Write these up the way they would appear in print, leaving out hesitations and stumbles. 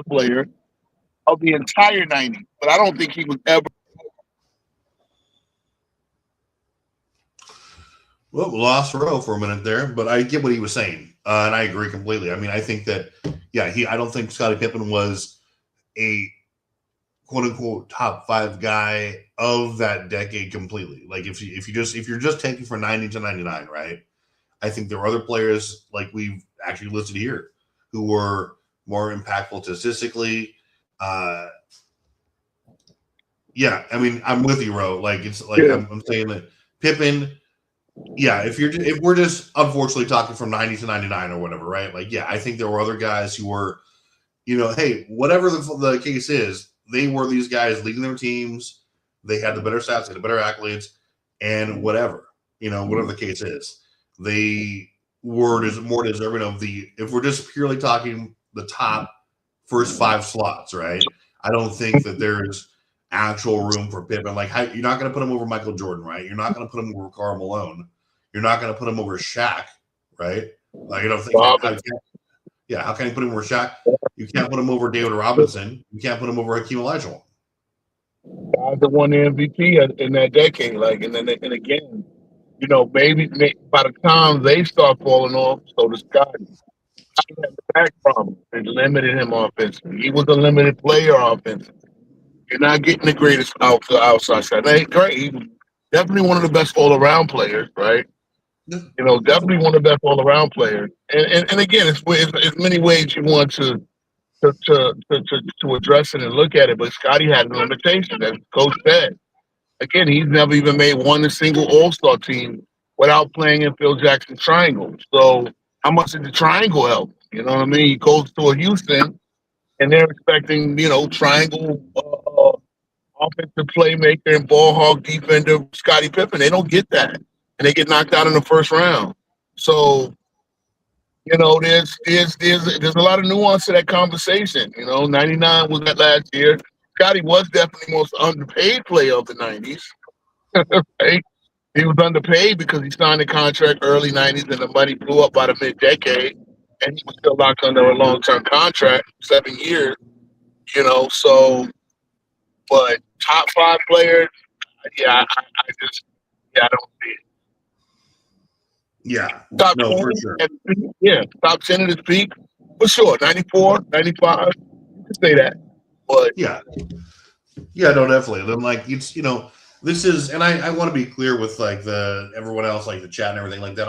player of the entire '90s, but I don't think he was ever. Well, lost row for a minute there, but I get what he was saying, and I agree completely. I mean, I think that, yeah, I don't think Scottie Pippen was a quote unquote top five guy of that decade completely. Like if you're just taking from 90 to 99, right? I think there were other players like we've actually listed here who were more impactful statistically. Uh, yeah, I mean, I'm with you, Ro. Like it's like Yeah. I'm saying that Pippen. Yeah, if we're just unfortunately talking from 90 to 99 or whatever, right? Like, yeah, I think there were other guys who were, hey, whatever the case is, they were these guys leading their teams. They had the better stats, they had the better accolades, and whatever, whatever the case is, they were more deserving of the. If we're just purely talking the top first five slots, right? I don't think that there's actual room for Pippen. Like, you're not going to put him over Michael Jordan, right? You're not going to put him over Karl Malone. You're not going to put him over Shaq, right? Like, I don't think. How can you put him over Shaq? You can't put him over David Robinson. You can't put him over Hakeem Olajuwon. Guys that won the MVP in that decade, like, and again, maybe by the time they start falling off, so does Scotty. He had the back problem. It limited him offensively. He was a limited player offensively. You're not getting the greatest outside shot. Hey, great. He was definitely one of the best all around players, right? Definitely one of the best all around players. And again, it's many ways you want to address it and look at it, but Scotty had a limitation, as Coach said. Again, he's never even made one single All Star team without playing in Phil Jackson triangle. So how much did the triangle help? You know what I mean? He goes to a Houston, and they're expecting triangle offensive playmaker and ball hog defender Scottie Pippen. They don't get that, and they get knocked out in the first round. So there's a lot of nuance to that conversation. 99 was that last year. Scotty was definitely the most underpaid player of the 90s. Right? He was underpaid because he signed a contract early 90s and the money blew up by the mid-decade, and he was still locked under a long-term contract, 7 years. So, but top five player, yeah, I just, I don't see it. Yeah, Top no, 10, for sure. Yeah, top 10 at his peak, for sure. 94, 95, you can say that. But yeah, no, definitely. And then like this is, and I want to be clear with like everyone else, like the chat and everything like that.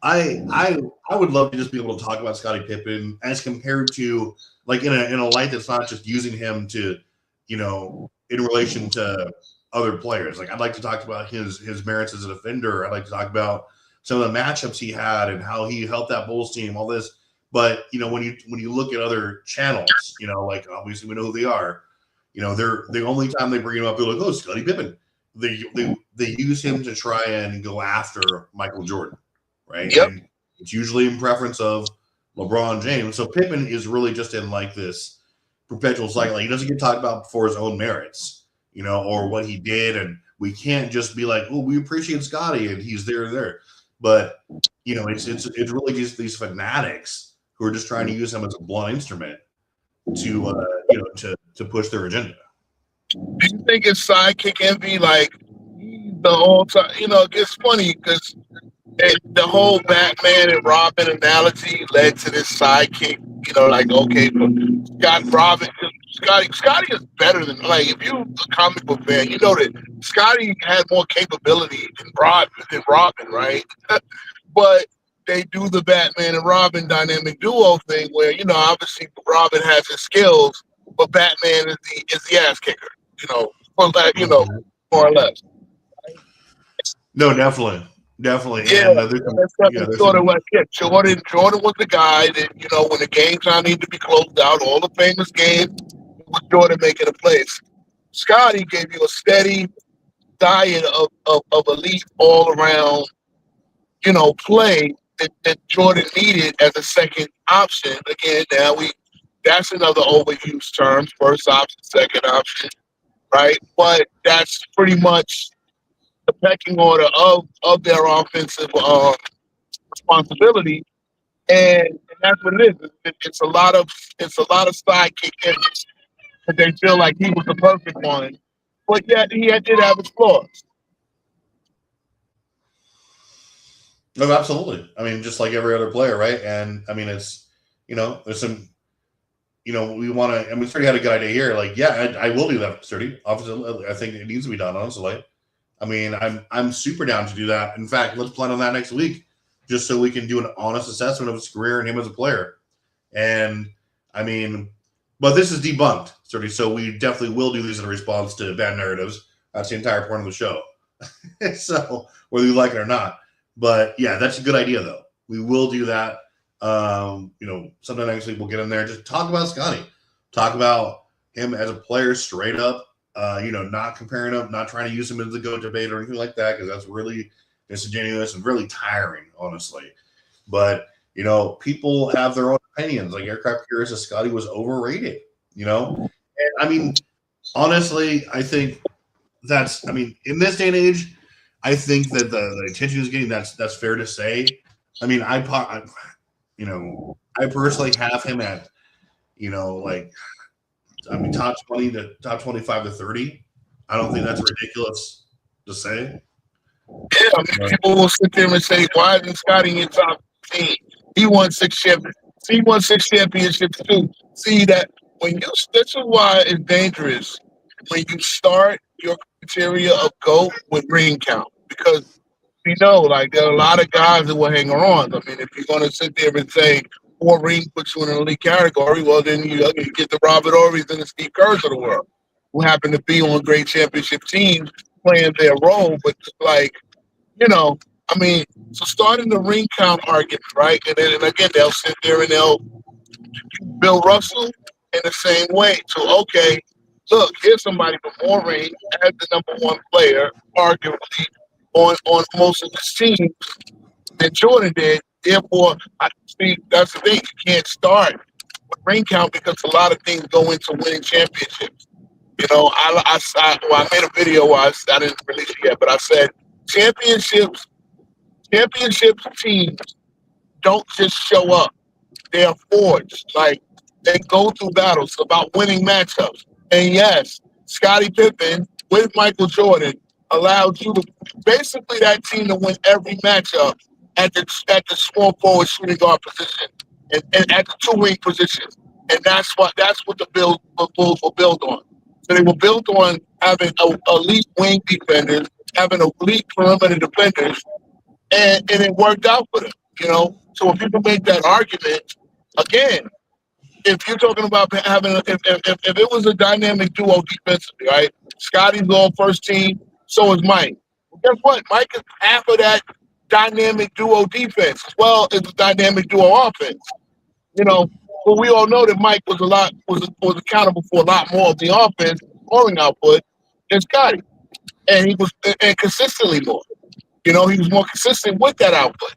I would love to just be able to talk about Scottie Pippen as compared to like in a light that's not just using him to, in relation to other players. Like I'd like to talk about his merits as a defender. I'd like to talk about some of the matchups he had and how he helped that Bulls team, all this. But when you look at other channels, like obviously we know who they are. They're the only time they bring him up, they're like, "Oh, Scottie Pippen." They use him to try and go after Michael Jordan, right? Yep. And it's usually in preference of LeBron James. So Pippen is really just in like this perpetual cycle. Like, he doesn't get talked about for his own merits, or what he did, and we can't just be like, "Oh, we appreciate Scottie and he's there." But it's really just these fanatics who are just trying to use him as a blunt instrument to to push their agenda. Do you think it's sidekick envy? Like the whole time, it's funny because the whole Batman and Robin analogy led to this sidekick. Like okay, but Scotty is better than like if you're a comic book fan, you know that Scotty had more capability than Robin, right? But they do the Batman and Robin dynamic duo thing where obviously Robin has his skills, but Batman is the ass kicker. For that, more or less. No, definitely. Yeah, And that's sort of like Jordan was the guy that when the game time needed to be closed out, all the famous games was Jordan making a place. Scotty gave you a steady diet of elite all around, play that Jordan needed as a second option. Again, that's another overused term, first option, second option, right? But that's pretty much the pecking order of their offensive responsibility. and that's what it is. It's a lot of sidekick image because they feel like he was the perfect one, but yet did have his flaws. No, absolutely. I mean, just like every other player, right? And I mean, it's there's some we want to. I mean, Sturdy had a good idea here. Like, yeah, I will do that, Sturdy. Obviously, I think it needs to be done. Honestly, I mean, I'm super down to do that. In fact, let's plan on that next week, just so we can do an honest assessment of his career and him as a player. And I mean, but this is debunked, Sturdy. So we definitely will do these in response to bad narratives. That's the entire point of the show. So whether you like it or not, but yeah, that's a good idea though. We will do that. Sometime next week we'll get in there. Just talk about Scottie. Talk about him as a player straight up. Not comparing him, not trying to use him as the GOAT debate or anything like that, because that's really disingenuous and really tiring, honestly. But people have their own opinions. Like Aircraft Carrier says Scottie was overrated. And I mean, honestly, I think in this day and age, I think that the attention is getting that's fair to say. I mean, I personally have him at, top 20 to top 25 to 30. I don't think that's ridiculous to say. Yeah, I mean, people will sit there and say, "Why isn't Scottie in your top 15? He won 6 championships. He won 6 championships too." See that this is why it's dangerous when you start your criteria of GOAT with ring count, because like there are a lot of guys that will hang around. I mean, if you're going to sit there and say 4 rings puts you in an elite category, well, then you get the Robert Ory's and the Steve Kerrs of the world, who happen to be on great championship teams playing their role. But I mean, so starting the ring count argument, right? And again, they'll sit there and they'll Bill Russell in the same way. So, okay, look, here's somebody with more rings as the number one player, arguably, on most of his teams than Jordan did. Therefore, I think that's the thing. You can't start with ring count because a lot of things go into winning championships. I made a video where I didn't release it yet, but I said championship teams don't just show up. They are forged. Like, they go through battles about winning matchups. And yes, Scottie Pippen with Michael Jordan allowed you to basically that team to win every matchup at the small forward shooting guard position and at the 2-wing position. And that's what the Bulls were built on. So they were built on having elite wing defenders, having elite perimeter defenders, and it worked out for them. So when people make that argument, again, if you're talking about having if it was a dynamic duo defensively, right? Scottie's all first team, so is Mike. Well, guess what? Mike is half of that dynamic duo defense as well as the dynamic duo offense. But we all know that Mike was accountable for a lot more of the offense scoring output than Scottie, and he was and consistently more. He was more consistent with that output.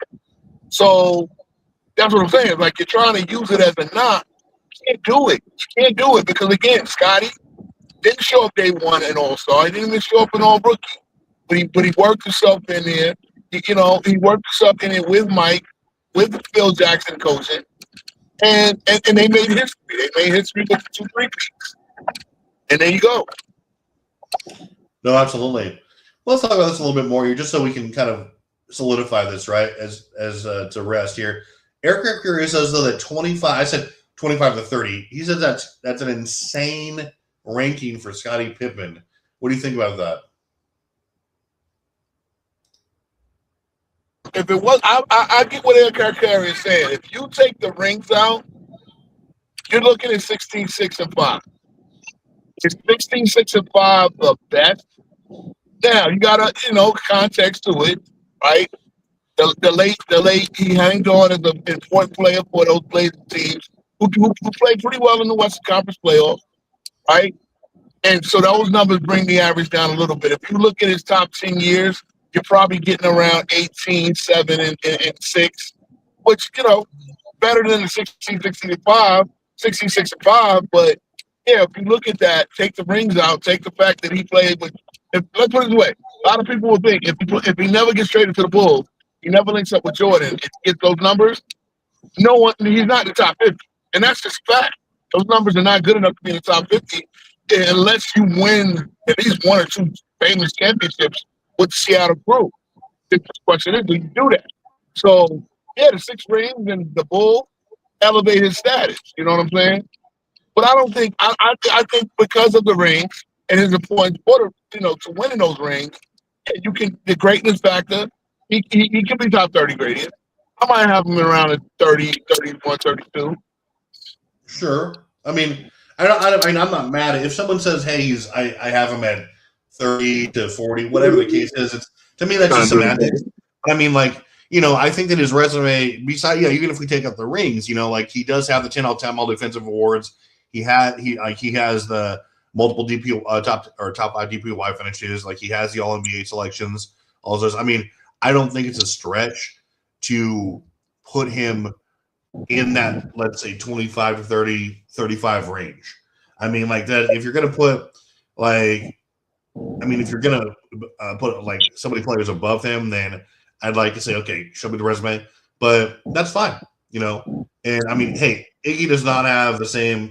So that's what I'm saying. Like, you're trying to use it as a knock. You can't do it. You can't do it because, again, Scottie didn't show up day one in All-Star. He didn't even show up in All-Rookie. But he worked himself in there. He worked himself in it with Mike, with Phil Jackson coaching, and they made history. They made history with the 2 3-peats. And there you go. No, absolutely. Let's talk about this a little bit more here, just so we can kind of solidify this, right? As to rest here. Aircraft Carrier says though that 25. I said 25 to 30. He said that's an insane ranking for Scottie Pippen. What do you think about that? If it was, I get what Aircraft Carrier is saying. If you take the rings out, you're looking at 16, 6, and 5. Is 16, 6, and 5 the best? Now you gotta, context to it, right? The late he hanged on as an important player for those Blazers teams who played pretty well in the Western Conference playoffs, right? And so those numbers bring the average down a little bit. If you look at his top 10 years, you're probably getting around 18, 7, and 6, which, better than the 16, 16, and 5, 16, 6, and 5. But yeah, if you look at that, take the rings out, take the fact that he played with. Let's put it this way: a lot of people will think if he never gets traded to the Bulls, he never links up with Jordan and gets those numbers. No one, he's not in the top 50. And that's just fact. Those numbers are not good enough to be in the top 50 unless you win at least one or two famous championships with the Seattle crew. The question is, do you do that? So, yeah, the 6 rings and the Bull elevate his status. You know what I'm saying? But I don't think, I think because of the rings and his importance for the, to winning those rings, you can, the greatness factor, he can be top 30 greatest. I might have him around at 30, 31, 32. Sure. I mean, I mean, I'm not mad at if someone says, "Hey, I have him at 30 to 40, whatever the case is." It's to me that's just semantics. I mean, like I think that his resume, besides, even if we take out the rings, like he does have the 10 out of 10 all defensive awards. He has the multiple top 5 DPOY finishes. Like he has the All NBA selections. All those. I mean, I don't think it's a stretch to put him in that, let's say, 25 to 30, 35 range. I mean, like that, if you're going to put if you're going to put like somebody players above him, then I'd like to say, okay, show me the resume, but that's fine, and I mean, hey, Iggy does not have the same,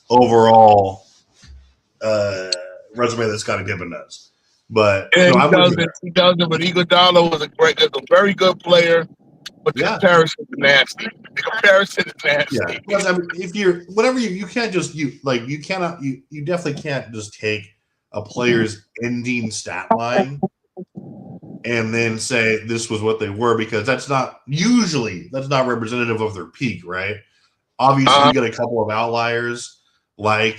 overall resume that Scottie Pippen does. But and he doesn't. But Iguodala was a very good player. But the comparison is nasty. The comparison is nasty. Yeah, because I mean, if you're you can't just you definitely can't just take a player's ending stat line and then say this was what they were, because that's not representative of their peak, right? Obviously, you get a couple of outliers, like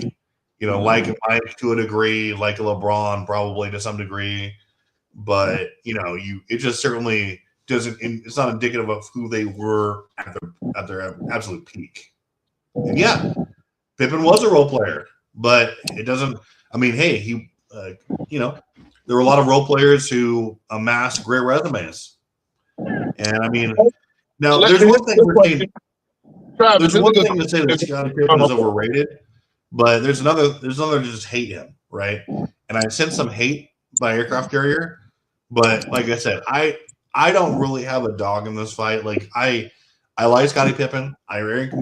like Mike to a degree, like a LeBron probably to some degree, but it just certainly doesn't. It's not indicative of who they were at their absolute peak. And yeah, Pippen was a role player, but it doesn't. I mean, hey, he, there were a lot of role players who amassed great resumes, and I mean, now there's one thing to say that Scottie Pippen is overrated, but there's another to just hate him, right? And I sense some hate by aircraft carrier, but like I said, I don't really have a dog in this fight. Like I like Scottie Pippen. I rank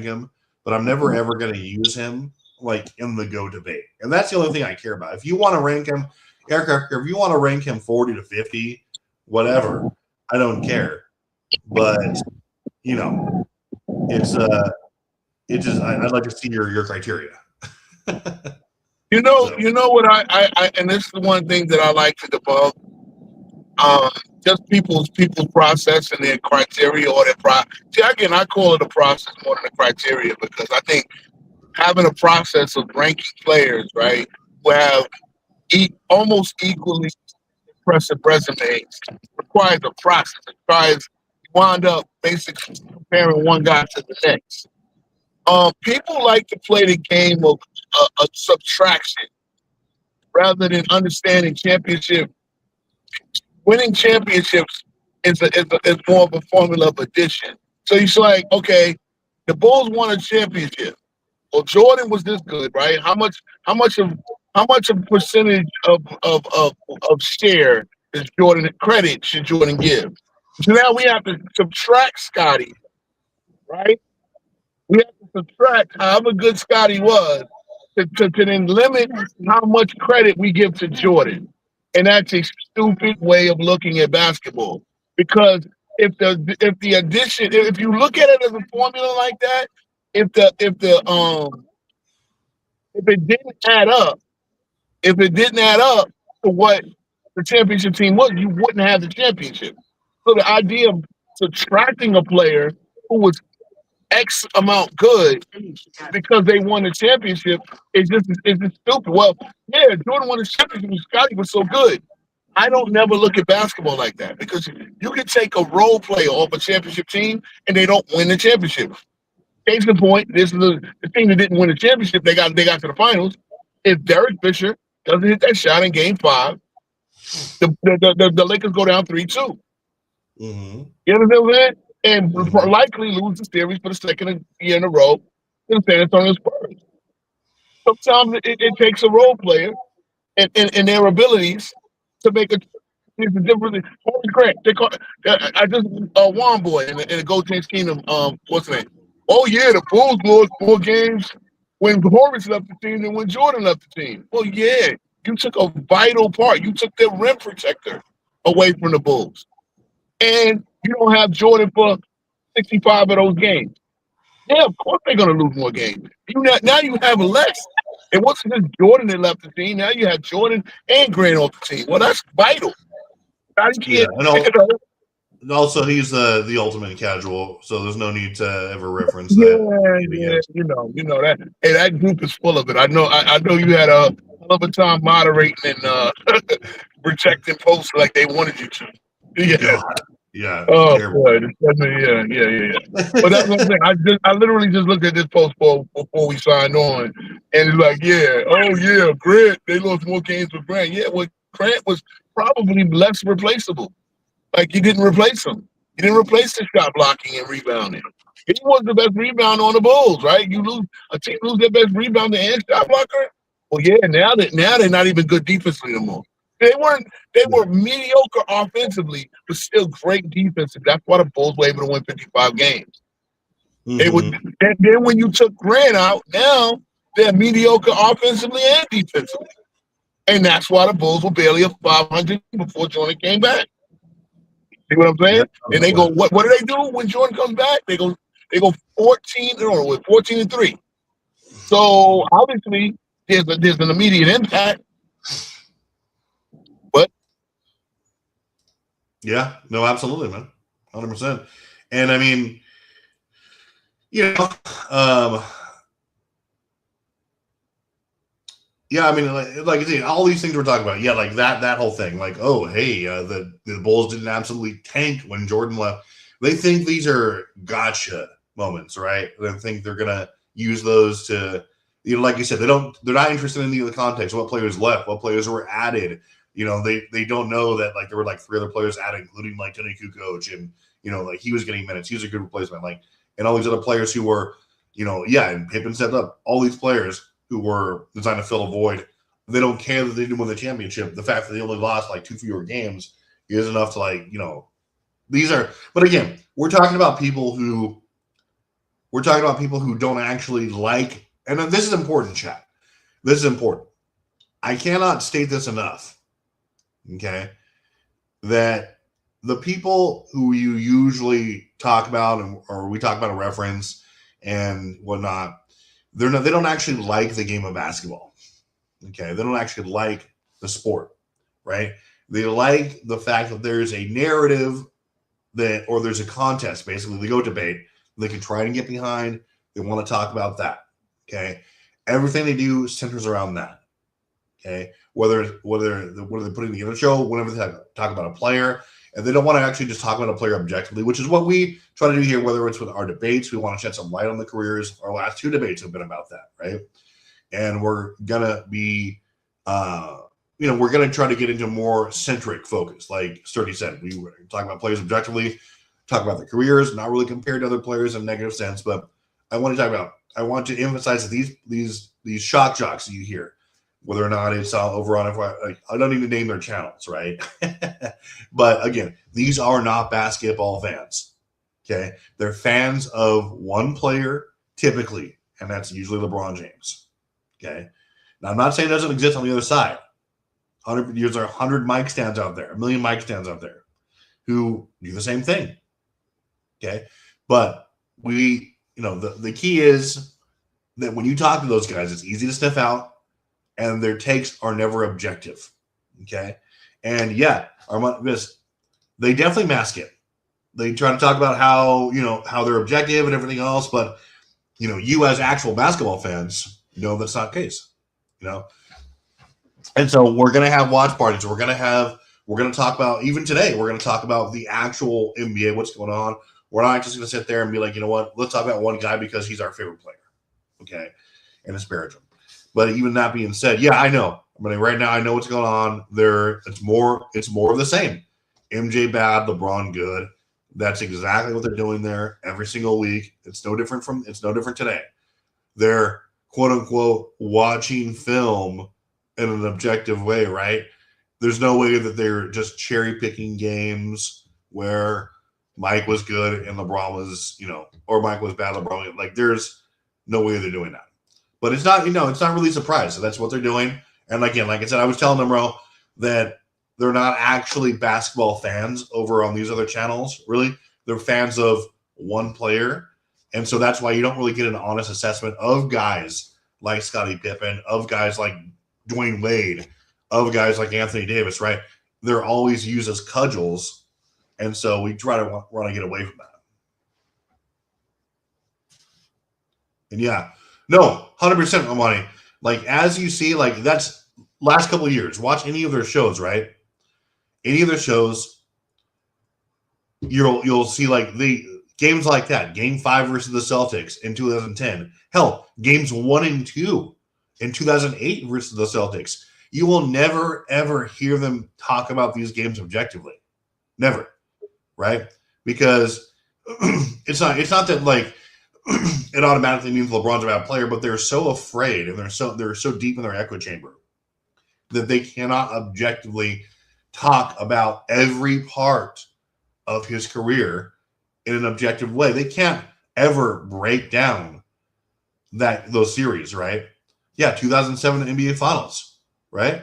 him, but I'm never ever going to use him like in the GO debate. And that's the only thing I care about. If you want to rank him, if you want to rank him 40 to 50, whatever, I don't care. But it's just I'd like to see your criteria. You know what I and this is the one thing that I like to debug. Just people's process and their criteria or their See, again, I call it a process more than a criteria, because I think having a process of ranking players, right, who have almost equally impressive resumes, requires a process. It requires you wind up basically comparing one guy to the next. People like to play the game of subtraction rather than understanding championship. Winning championships is more of a formula of addition. So it's like, okay, the Bulls won a championship. Well, Jordan was this good, right? How much of percentage of share is Jordan credit should Jordan give? So now we have to subtract Scottie, right? We have to subtract however good Scottie was to then limit how much credit we give to Jordan. And that's a stupid way of looking at basketball. Because if you look at it as a formula like that, if it didn't add up to what the championship team was, you wouldn't have the championship. So the idea of subtracting a player who was X amount good because they won the championship is just stupid. Well, yeah, Jordan won the championship and Scottie was so good. I don't never look at basketball like that, because you can take a role player off a championship team and they don't win the championship. Case in point, this is the team that didn't win the championship. They got to the finals. If Derek Fisher doesn't hit that shot in Game 5, the Lakers go down 3-2. Mm-hmm. You understand what I'm saying? And likely lose the series for the second year in a row to the San Antonio Spurs. Sometimes it takes a role player and their abilities to make It's a different. Horace Grant. They call. I just Juan boy in the Gold Chains Kingdom. What's the name? Oh yeah, the Bulls lost more games when Horace left the team than when Jordan left the team. Well, yeah, you took a vital part. You took their rim protector away from the Bulls, and you don't have Jordan for 65 of those games. Yeah, of course they're gonna lose more games. Now you have less. It wasn't just Jordan that left the team. Now you have Jordan and Grant off the team. Well, that's vital. Now you Yeah, can't, and also he's the ultimate casual, so there's no need to ever reference that yeah, again. you know that. Hey, that group is full of it. I know you had a hell of a time moderating and protecting posts like they wanted you to. Yeah. God, yeah, Oh terrible. boy, yeah. But that's what I'm saying. I literally just looked at this post before we signed on, and it's like, yeah, oh yeah, Grant. They lost more games with Grant. Yeah, well, Grant was probably less replaceable. Like you didn't replace him. You didn't replace the shot blocking and rebounding. He was the best rebounder on the Bulls, right? You lose a team lose their best rebounder and shot blocker. Well, yeah, now they're not even good defensively anymore. They weren't. They Yeah. were mediocre offensively, but still great defensively. That's why the Bulls were able to win 55 games. They would. Mm-hmm. And then when you took Grant out, now they're mediocre offensively and defensively, and that's why the Bulls were barely a 500 before Jordan came back. See what I'm saying? Yeah, And they go, what do they do when Jordan comes back? They go 14, no, 14-3. So obviously there's an immediate impact, but yeah, no, absolutely, man, 100%. And I mean, you know, yeah, I mean, like I say, all these things we're talking about, yeah, like that whole thing, like, oh, hey, the Bulls didn't absolutely tank when Jordan left. They think these are gotcha moments, right? They think they're gonna use those to, like you said, they're not interested in the context, what players left, what players were added. They don't know that like there were like 3 other players added, including like Tony Kukoc, and like he was getting minutes, he was a good replacement, like, and all these other players who were, and Pippen stepped up, all these players who were designed to fill a void. They don't care that they didn't win the championship. The fact that they only lost like 2 fewer games is enough to these are. But again, we're talking about people who don't actually like. And this is important, chat. This is important. I cannot state this enough. Okay, that the people who you usually talk about, or we talk about a reference and whatnot, they don't actually like the game of basketball. Okay, they don't actually like the sport, right? They like the fact that there's a narrative or there's a contest, basically. They go debate. They can try and get behind. They want to talk about that. Okay, everything they do centers around that. Okay, whether they're putting together a show, whenever they talk about a player, and they don't want to actually just talk about a player objectively, which is what we try to do here, whether it's with our debates. We want to shed some light on the careers. Our last 2 debates have been about that, right? And we're going to be, we're going to try to get into more centric focus. Like Sturdy said, we were talking about players objectively, talk about the careers, not really compared to other players in a negative sense, but I want to emphasize that these shock jocks that you hear, whether or not it's over on, I don't even name their channels, right? But again, these are not basketball fans. Okay, they're fans of one player typically, and that's usually LeBron James. Okay, now I'm not saying it doesn't exist on the other side. There's 100 mic stands out there, 1 million mic stands out there who do the same thing. Okay, but the key is that when you talk to those guys, it's easy to sniff out. And their takes are never objective, okay? And yeah, they definitely mask it. They try to talk about how they're objective and everything else, but you as actual basketball fans know that's not the case, And so we're gonna have watch parties. We're gonna talk about, even today, we're gonna talk about the actual NBA, what's going on. We're not just gonna sit there and be like, you know what, let's talk about one guy because he's our favorite player, okay, and disparage him. But even that being said, yeah, I know. I mean, right now I know what's going on. It's more of the same. MJ bad, LeBron good. That's exactly what they're doing there every single week. It's no different today. They're quote unquote watching film in an objective way, right? there's no way that they're just cherry picking games where Mike was good and LeBron was, or Mike was bad, LeBron. Like, there's no way they're doing that. But it's not, it's not really a surprise. So that's what they're doing. And again, like I said, I was telling them, bro, that they're not actually basketball fans over on these other channels, really. They're fans of one player. And so that's why you don't really get an honest assessment of guys like Scottie Pippen, of guys like Dwayne Wade, of guys like Anthony Davis, right? They're always used as cudgels. And so we try to want to get away from that. And yeah, no, 100% Amani. Like, as you see, like, that's last couple of years. Watch any of their shows, right? Any of their shows, you'll see, like, the games like that. Game 5 versus the Celtics in 2010. Hell, games 1 and 2 in 2008 versus the Celtics. You will never, ever hear them talk about these games objectively. Never, right? Because it's not that, like, it automatically means LeBron's a bad player, but they're so afraid and they're so deep in their echo chamber that they cannot objectively talk about every part of his career in an objective way. They can't ever break down those series, right? Yeah, 2007 NBA Finals, right?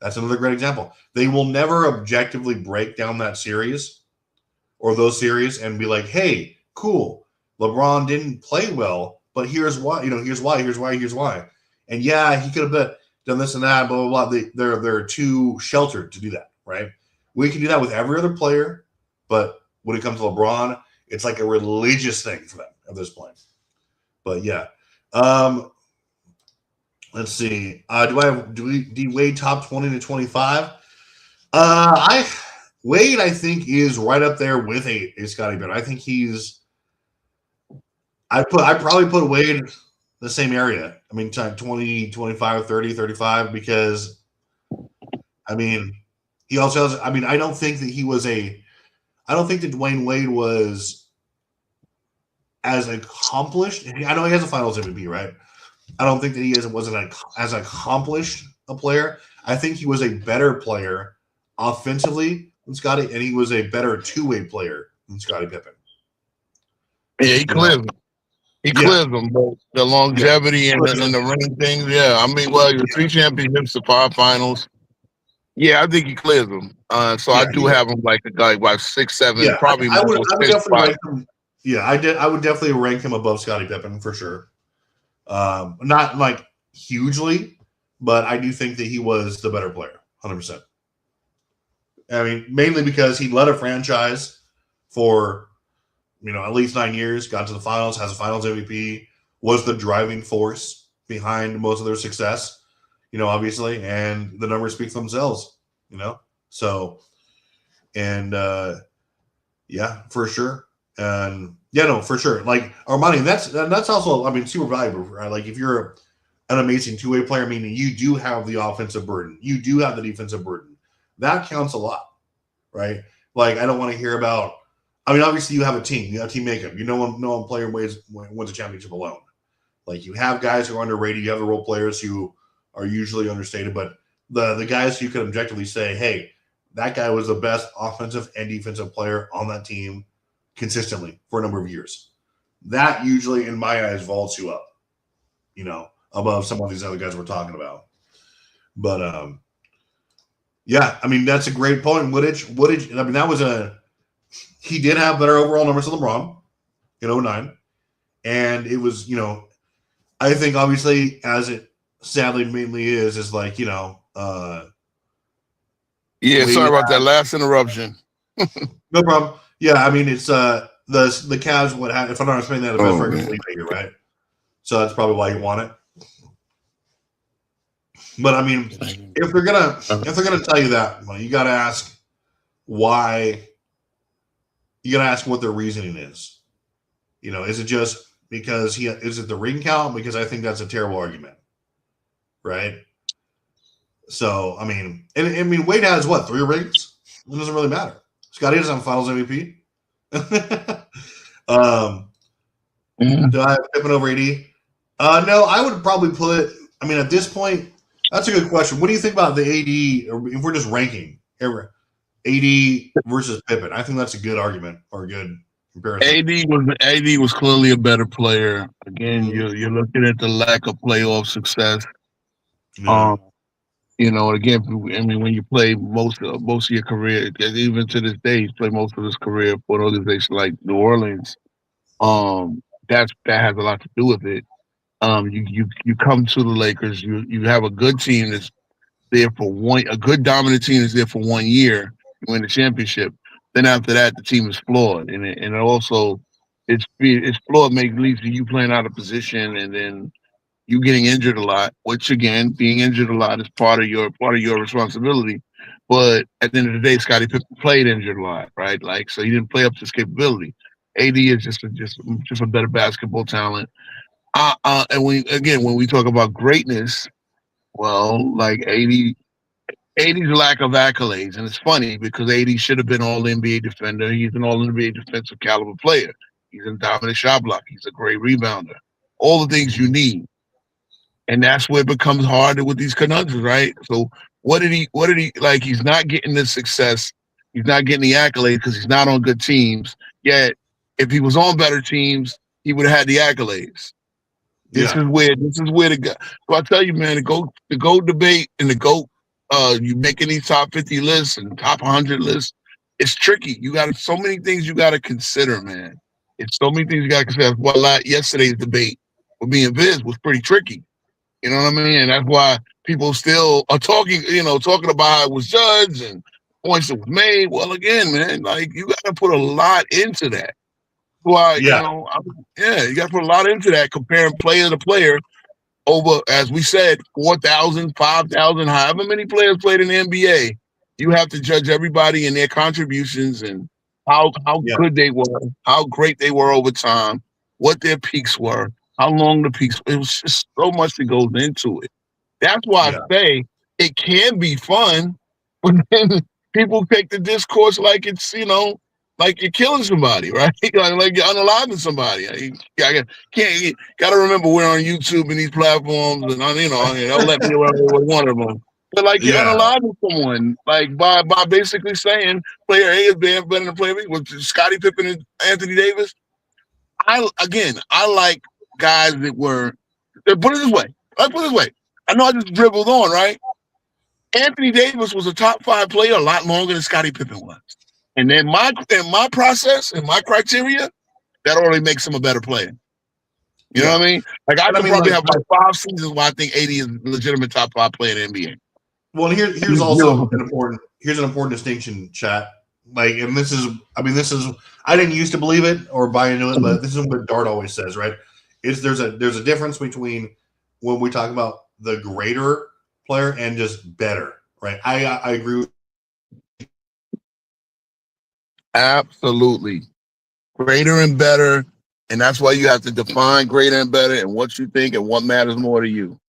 That's another great example. They will never objectively break down that series or those series and be like, hey, cool, LeBron didn't play well, but here's why, here's why. And yeah, he could have done this and that, blah, blah, blah. They're too sheltered to do that, right? We can do that with every other player, but when it comes to LeBron, it's like a religious thing for them at this point. But yeah. Let's see. Do Wade top 20 to 25? Wade, I think, is right up there with a Scottie Pippen. I think I probably put Wade the same area. I mean, 20, 25, 30, 35, because, I mean, he also has, I mean, I don't think that Dwayne Wade was as accomplished. I know he has a finals MVP, right? I don't think that he wasn't as accomplished a player. I think he was a better player offensively than Scottie, and he was a better two-way player than Scottie Pippen. Yeah, he cleared them. He clears them, but the longevity and the ring things. Yeah, I mean, well, you're 3 championships, the 5 finals. Yeah, I think he clears them. So I do have him like 6, 7, probably I would definitely rank him. Yeah, I would definitely rank him above Scottie Pippen for sure. Not like hugely, but I do think that he was the better player, 100%. I mean, mainly because he led a franchise for at least 9 years, got to the finals, has a finals MVP, was the driving force behind most of their success, obviously, and the numbers speak for themselves, So, and yeah, for sure. And yeah, no, for sure. Like Armani, that's also, I mean, super valuable, right? Like if you're an amazing two-way player, meaning you do have the offensive burden, you do have the defensive burden. That counts a lot, right? Like I don't want to hear about. I mean, obviously you have a team, you have team makeup. No one player wins a championship alone. Like you have guys who are underrated, you have the role players who are usually understated, but the guys who can objectively say, hey, that guy was the best offensive and defensive player on that team consistently for a number of years. That usually, in my eyes, vaults you up, above some of these other guys we're talking about. But yeah, I mean that's a great point. Woodage. I mean he did have better overall numbers than LeBron in 2009, and it was I think obviously as it sadly mainly is like yeah. Sorry about that last interruption. No problem. Yeah, I mean it's the Cavs would have, if I'm not understanding that, the best record in the league, right? So that's probably why you want it. But I mean, if they're gonna tell you that, well, you got to ask why. You got to ask what their reasoning is. Is it just because is it the ring count? Because I think that's a terrible argument, right? So I mean, Wade has what, 3 rings? It doesn't really matter. Scottie doesn't have Finals MVP. Do I have Pippen over AD? No, I would probably put. I mean, at this point, That's a good question. What do you think about the AD? Or if we're just ranking AD versus Pippen, I think that's a good argument or a good comparison. AD was clearly a better player. Again, Mm-hmm. you're looking at the lack of playoff success. Yeah, Um, again, I mean, when you play most of your career, even to this day, he's played most of his career for an organization like New Orleans. That has a lot to do with it. You come to the Lakers, you have a good team that's there for a good dominant team is there for 1 year, you win the championship. Then after that, the team is flawed, and it also it's flawed. Make leads to you playing out of position, and then you getting injured a lot. Which again, being injured a lot is part of your responsibility. But at the end of the day, Scottie Pippen played injured a lot, right? Like so, he didn't play up to his capability. AD is just a better basketball talent. And when we talk about greatness, well, like AD's lack of accolades, and it's funny because AD should have been All NBA defender. He's an All NBA defensive caliber player. He's a dominant shot blocker. He's a great rebounder. All the things you mm-hmm. need, and that's where it becomes harder with these conundrums, right? So what did he? What did he like? He's not getting the success. He's not getting the accolades because he's not on good teams. Yet, if he was on better teams, he would have had the accolades. This Yeah, is where the go. So I tell you, man, the go debate and the go you making these top 50 lists and top 100 lists, it's tricky. You got so many things you got to consider, man. It's so many things you got to consider. Well, yesterday's debate with me and Viz was pretty tricky. You know what I mean? And that's why people still are talking about how it was judged and points that was made. Well, again, man, like you got to put a lot into that. Why, yeah, yeah, you got to put a lot into that comparing player to player over, as we said, 4,000, 5,000, however many players played in the NBA. You have to judge everybody and their contributions and how yeah, good they were, how great they were over time, what their peaks were, how long the peaks. It was just so much that goes into it. That's why yeah, I say it can be fun, but then people take the discourse like it's like you're killing somebody, right? like you're unaliving somebody. You gotta remember we're on YouTube and these platforms, and they'll let me around with one of them. But like you're yeah, unaliving someone, like by basically saying player A is better than player B. With Scottie Pippen and Anthony Davis, I like guys that were. Put it this way. Let's put it this way. I know I just dribbled on, right? Anthony Davis was a top 5 player a lot longer than Scottie Pippen was. And then my process and my criteria, that already makes him a better player. You know yeah. what I mean? Like I And I could mean, probably like, have like 5 seasons where I think AD is a legitimate top 5 player in the NBA. well, here's also an important distinction, chat. Like, and this is, I mean, this is, I didn't used to believe it or buy into it, but this is what Dart always says, right? Is there's a difference between when we talk about the greater player and just better, right? I agree with Absolutely. Greater and better. And that's why you have to define greater and better and what you think and what matters more to you.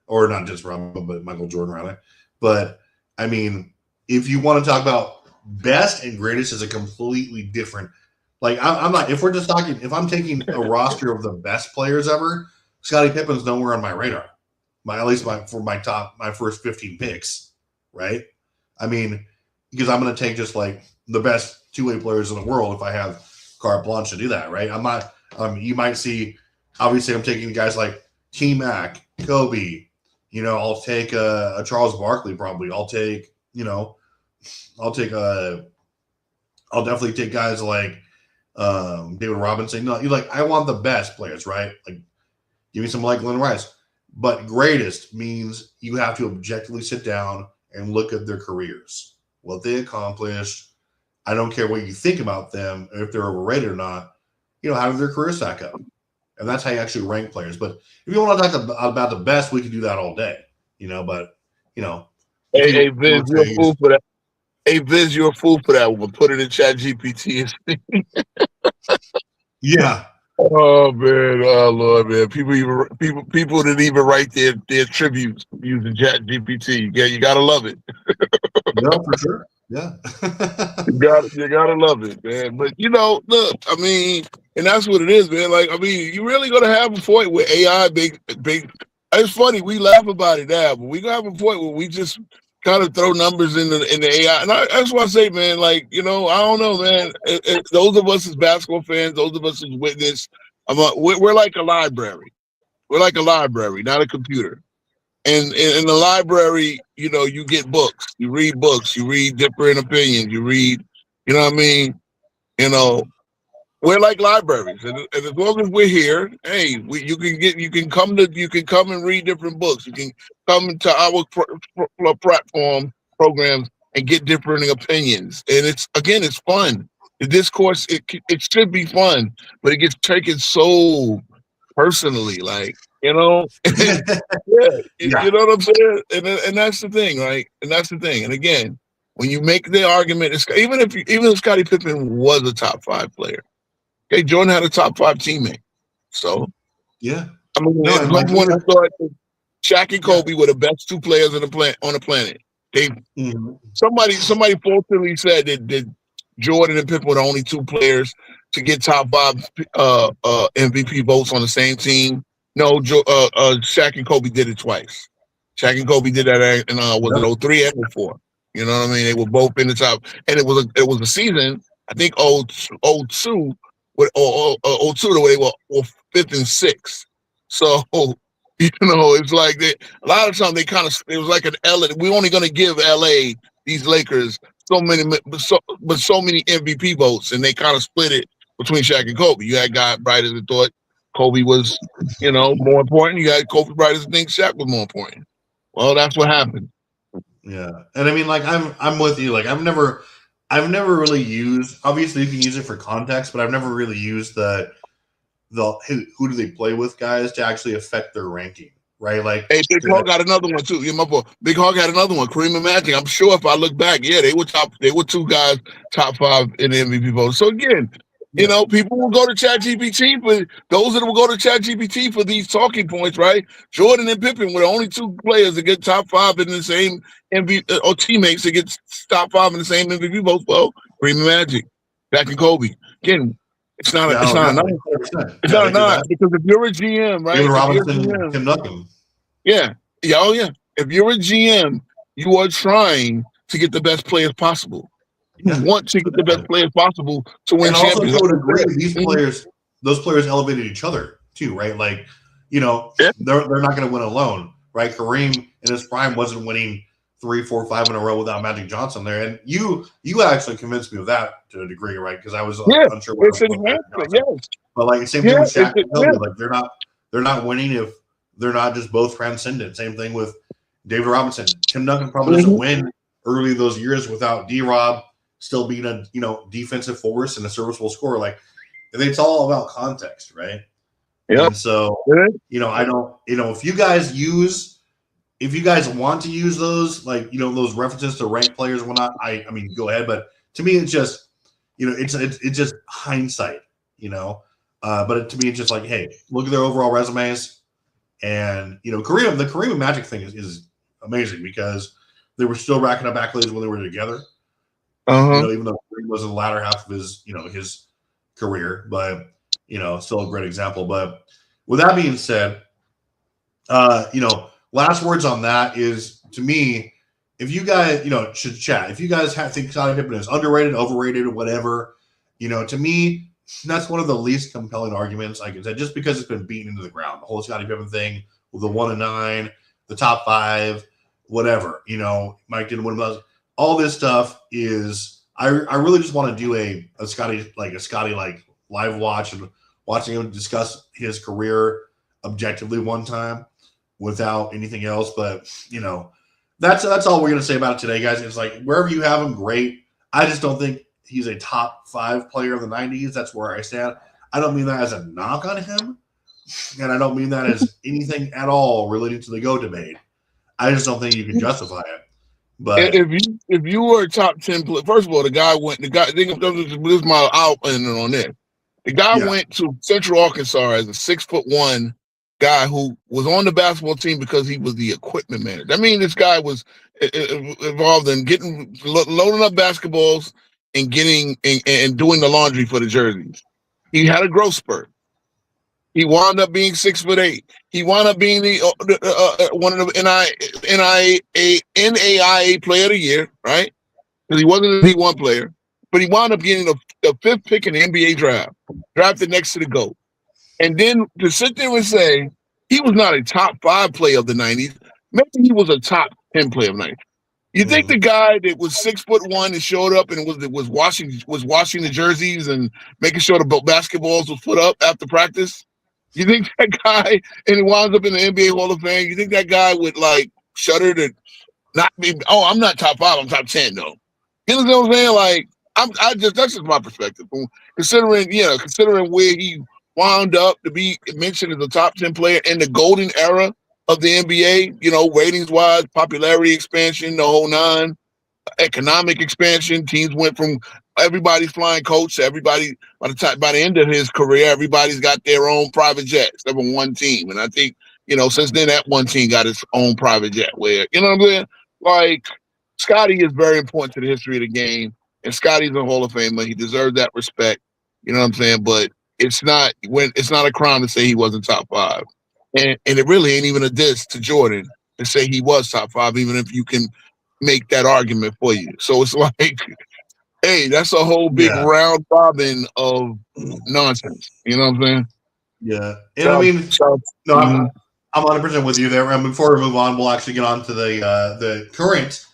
or not just Robin, but Michael Jordan, rather. But I mean, if you want to talk about best and greatest, is a completely different. Like, I'm not. If we're just talking, if I'm taking a roster of the best players ever, Scottie Pippen's nowhere on my radar. At least for my first 15 picks, right? I mean, because I'm going to take just like the best two-way players in the world if I have carte blanche to do that, right? I'm not. You might see. Obviously, I'm taking guys like T Mac, Kobe. I'll take a Charles Barkley probably. I'll take I'll definitely take guys like David Robinson. No, I want the best players, right? Like, give me some like Glenn Rice. But greatest means you have to objectively sit down and look at their careers, what they accomplished. I don't care what you think about them, if they're overrated or not. How did their careers stack up? And that's how you actually rank players. But if you want to talk about the best, we can do that all day. But if Hey, you hey Viz, want to you're a say fool for that. Hey Viz, you're a fool for that one. Put it in Chat GPT. Yeah. Oh man, oh Lord, man. People didn't even write their tributes using Chat GPT. Yeah, you gotta love it. Yeah, for sure. Yeah. You gotta love it, man. But look, I mean, and that's what it is, man. Like, I mean, you really gonna have a point with AI big. It's funny, we laugh about it now, but we gonna have a point where we just kind of throw numbers in the AI. And that's why I say, man, like, I don't know, man. Those of us as basketball fans, those of us as witness, we're like a library. We're like a library, not a computer. And in the library, you get books, you read different opinions, you read, you know what I mean? You know, we're like libraries, and as long as we're here, hey, you can come and read different books. You can come into our platform programs and get different opinions, and it's fun. The discourse it should be fun, but it gets taken so personally, like and yeah, you Yeah. know what I'm saying, and that's the thing, right? And that's the thing. And again, when you make the argument, even if Scottie Pippen was a top five player. Okay, Jordan had a top five teammate. So, Yeah. I mean, No, at and some like point it started, Shaq and yeah. Kobe were the best two players on the planet. They Mhm. somebody falsely said that Jordan and Pippen were the only two players to get top five MVP votes on the same team. No, Shaq and Kobe did it twice. Shaq and Kobe did that in was Yeah. it 03 and 04? You know what I mean? They were both in the top, and it was a season. I think 02 with or 02 the way they were fifth and sixth. So it's like a lot of times it was like an LA. We're only going to give LA these Lakers so many MVP votes, and they kind of split it between Shaq and Kobe. You had guys writers that thought Kobe was, more important. You had Kobe writers that think Shaq was more important. Well, that's what happened. Yeah. And I mean, like I'm with you. Like I've never really used. Obviously, you can use it for context, but I've never really used the who do they play with guys to actually affect their ranking, right? Like Hey, Big Hog got another one too. Yeah, my boy. Big Hog had another one. Kareem and Magic. I'm sure if I look back, yeah, they were top. They were two guys top five in the MVP vote. So again, yeah, people will go to ChatGPT for those that will go to ChatGPT for these talking points, right? Jordan and Pippen were the only two players that get top five in the same MVP or teammates that get top five in the same MVP votes. Well, Kareem and Magic, back in Kobe. Again, it's not a, yeah, it's oh, not a definitely, nine. 100%. It's Yeah, not they a did nine that. because if you're a GM, right? David If you're a Robinson, GM, Tim Duncan. yeah. Yeah. Oh, yeah. If you're a GM, you are trying to get the best players possible. You Yeah, want to get the best definitely. players possible to win And also champions. to Like a I degree, said. those players elevated each other too, right? Like, Yeah. they're not going to win alone, right? Kareem in his prime wasn't winning 3, 4, 5 in a row without Magic Johnson there, and you actually convinced me of that to a degree, right? Because I was Yeah. unsure where I It's was an with Magic enhancement. Johnson, Yes. but like same thing Yeah. with Shaq and Yeah. Kobe, like they're not winning if they're not just both transcendent. Same thing with David Robinson. Tim Duncan probably doesn't Mm-hmm. win early those years without D Rob still being a defensive force and a serviceable scorer. Like it's all about context, right? Yep. And so Yeah. I don't if you guys want to use those like those references to ranked players and whatnot, I mean go ahead. But to me, it's just it's just hindsight, But to me, it's just like, hey, look at their overall resumes, and the Kareem and Magic thing is amazing because they were still racking up accolades when they were together. Uh-huh. Even though Kareem was in the latter half of his his career, but still a great example. But with that being said, last words on that is to me, if you guys, should chat. If you guys think Scottie Pippen is underrated, overrated, or whatever, to me, that's one of the least compelling arguments I can say, just because it's been beaten into the ground. The whole Scottie Pippen thing with the 1-9, the top 5, whatever. Mike didn't win those. All this stuff is. I really just want to do a Scottie like live watch and watching him discuss his career objectively one time without anything else. But that's all we're gonna say about it today, guys. It's like wherever you have him, great. I just don't think he's a top 5 player of the 90s. That's where I stand. I don't mean that as a knock on him, and I don't mean that as anything at all relating to the GOAT debate. I just don't think you can justify it. But If you were a top 10 player, first of all, the guy. This is my outending on this. The guy went to Central Arkansas as a 6'1" guy who was on the basketball team because he was the equipment manager. I mean, this guy was involved in loading up basketballs and and doing the laundry for the jerseys. He had a growth spurt. He wound up being 6'8". He wound up being the one of the NAIA Player of the Year, right? Because he wasn't a D1 player, but he wound up getting the 5th pick in the NBA draft, drafted next to the GOAT. And then to sit there and say he was not a top 5 player of the 90s, maybe he was a top 10 player of the 90s. You think the guy that was 6'1" and showed up and was washing the jerseys and making sure the basketballs was put up after practice? You think that guy, and he winds up in the NBA Hall of Fame, you think that guy would like shudder to not be, oh, I'm not top 5, I'm top 10 though. You know what I'm saying? Like, that's just my perspective. Considering where he wound up to be mentioned as a top 10 player in the golden era of the NBA, ratings wise, popularity expansion, the whole 9, economic expansion. Teams went from everybody's flying coach to everybody by the end of his career, everybody's got their own private jet, except for one team. And I think, since then that one team got its own private jet where, you know what I'm saying? Like, Scottie is very important to the history of the game, and Scottie's a Hall of Famer. He deserves that respect. You know what I'm saying? But it's not a crime to say he wasn't top 5. And it really ain't even a diss to Jordan to say he was top 5, even if you can make that argument for you. So it's like, hey, that's a whole big round robin of nonsense. You know what I'm saying? Yeah. And I mean, I'm 100% with you there. And before we move on, we'll actually get on to the current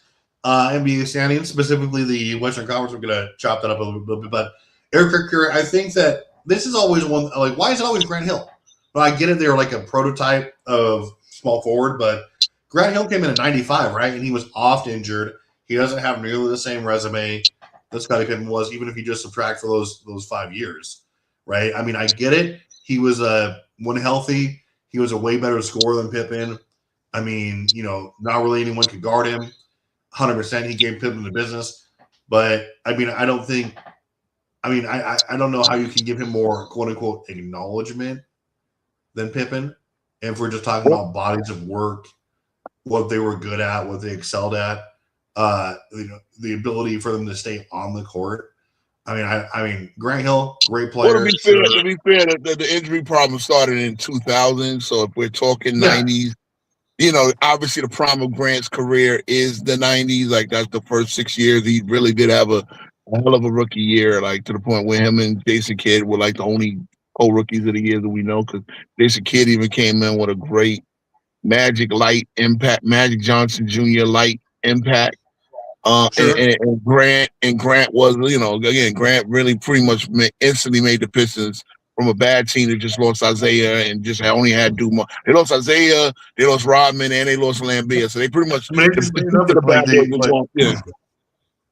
NBA standings, specifically the Western Conference. We're going to chop that up a little bit. But Eric Curry, I think that this is always one, like, why is it always Grant Hill? Well, I get it. They're like a prototype of small forward, but Grant Hill came in at 95, right? And he was oft injured. He doesn't have nearly the same resume that Scottie Pippen was, even if you just subtract for those 5 years, right? I mean, I get it. He was when healthy, he was a way better scorer than Pippen. I mean, not really anyone could guard him. 100%, he gave Pippen the business. But I mean, I don't know how you can give him more quote unquote acknowledgement than Pippen. And if we're just talking about bodies of work, what they were good at, what they excelled at, the ability for them to stay on the court. I mean, Grant Hill, great player. Well, to be fair, the injury problem started in 2000. So if we're talking 90s, obviously the prime of Grant's career is the 90s. Like, that's the first 6 years. He really did have a hell of a rookie year, like to the point where him and Jason Kidd were like the only co-rookies of the year that we know, because Jason Kidd even came in with a great Magic Johnson Jr. light impact. And Grant was, again, Grant really pretty much instantly made the Pistons from a bad team that just lost Isaiah and just only had Dumont. They lost Isaiah, they lost Rodman, and they lost Lambert. So they pretty much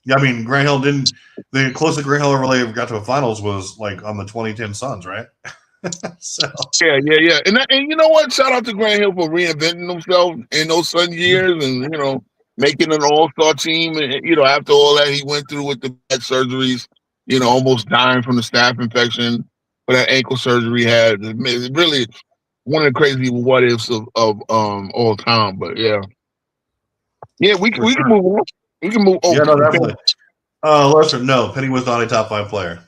Yeah, I mean, Grant Hill didn't. The closest Grant Hill ever got to a finals was like on the 2010 Suns, right? So yeah. And you know what? Shout out to Grant Hill for reinventing himself in those Sun years, and making an all-star team. And after all that he went through with the bad surgeries, almost dying from the staph infection for that ankle surgery he had. It's really one of the crazy what ifs of all time. But yeah, we can move on. We can move. Yeah, no, definitely. Listen, no, Penny was not a top 5 player.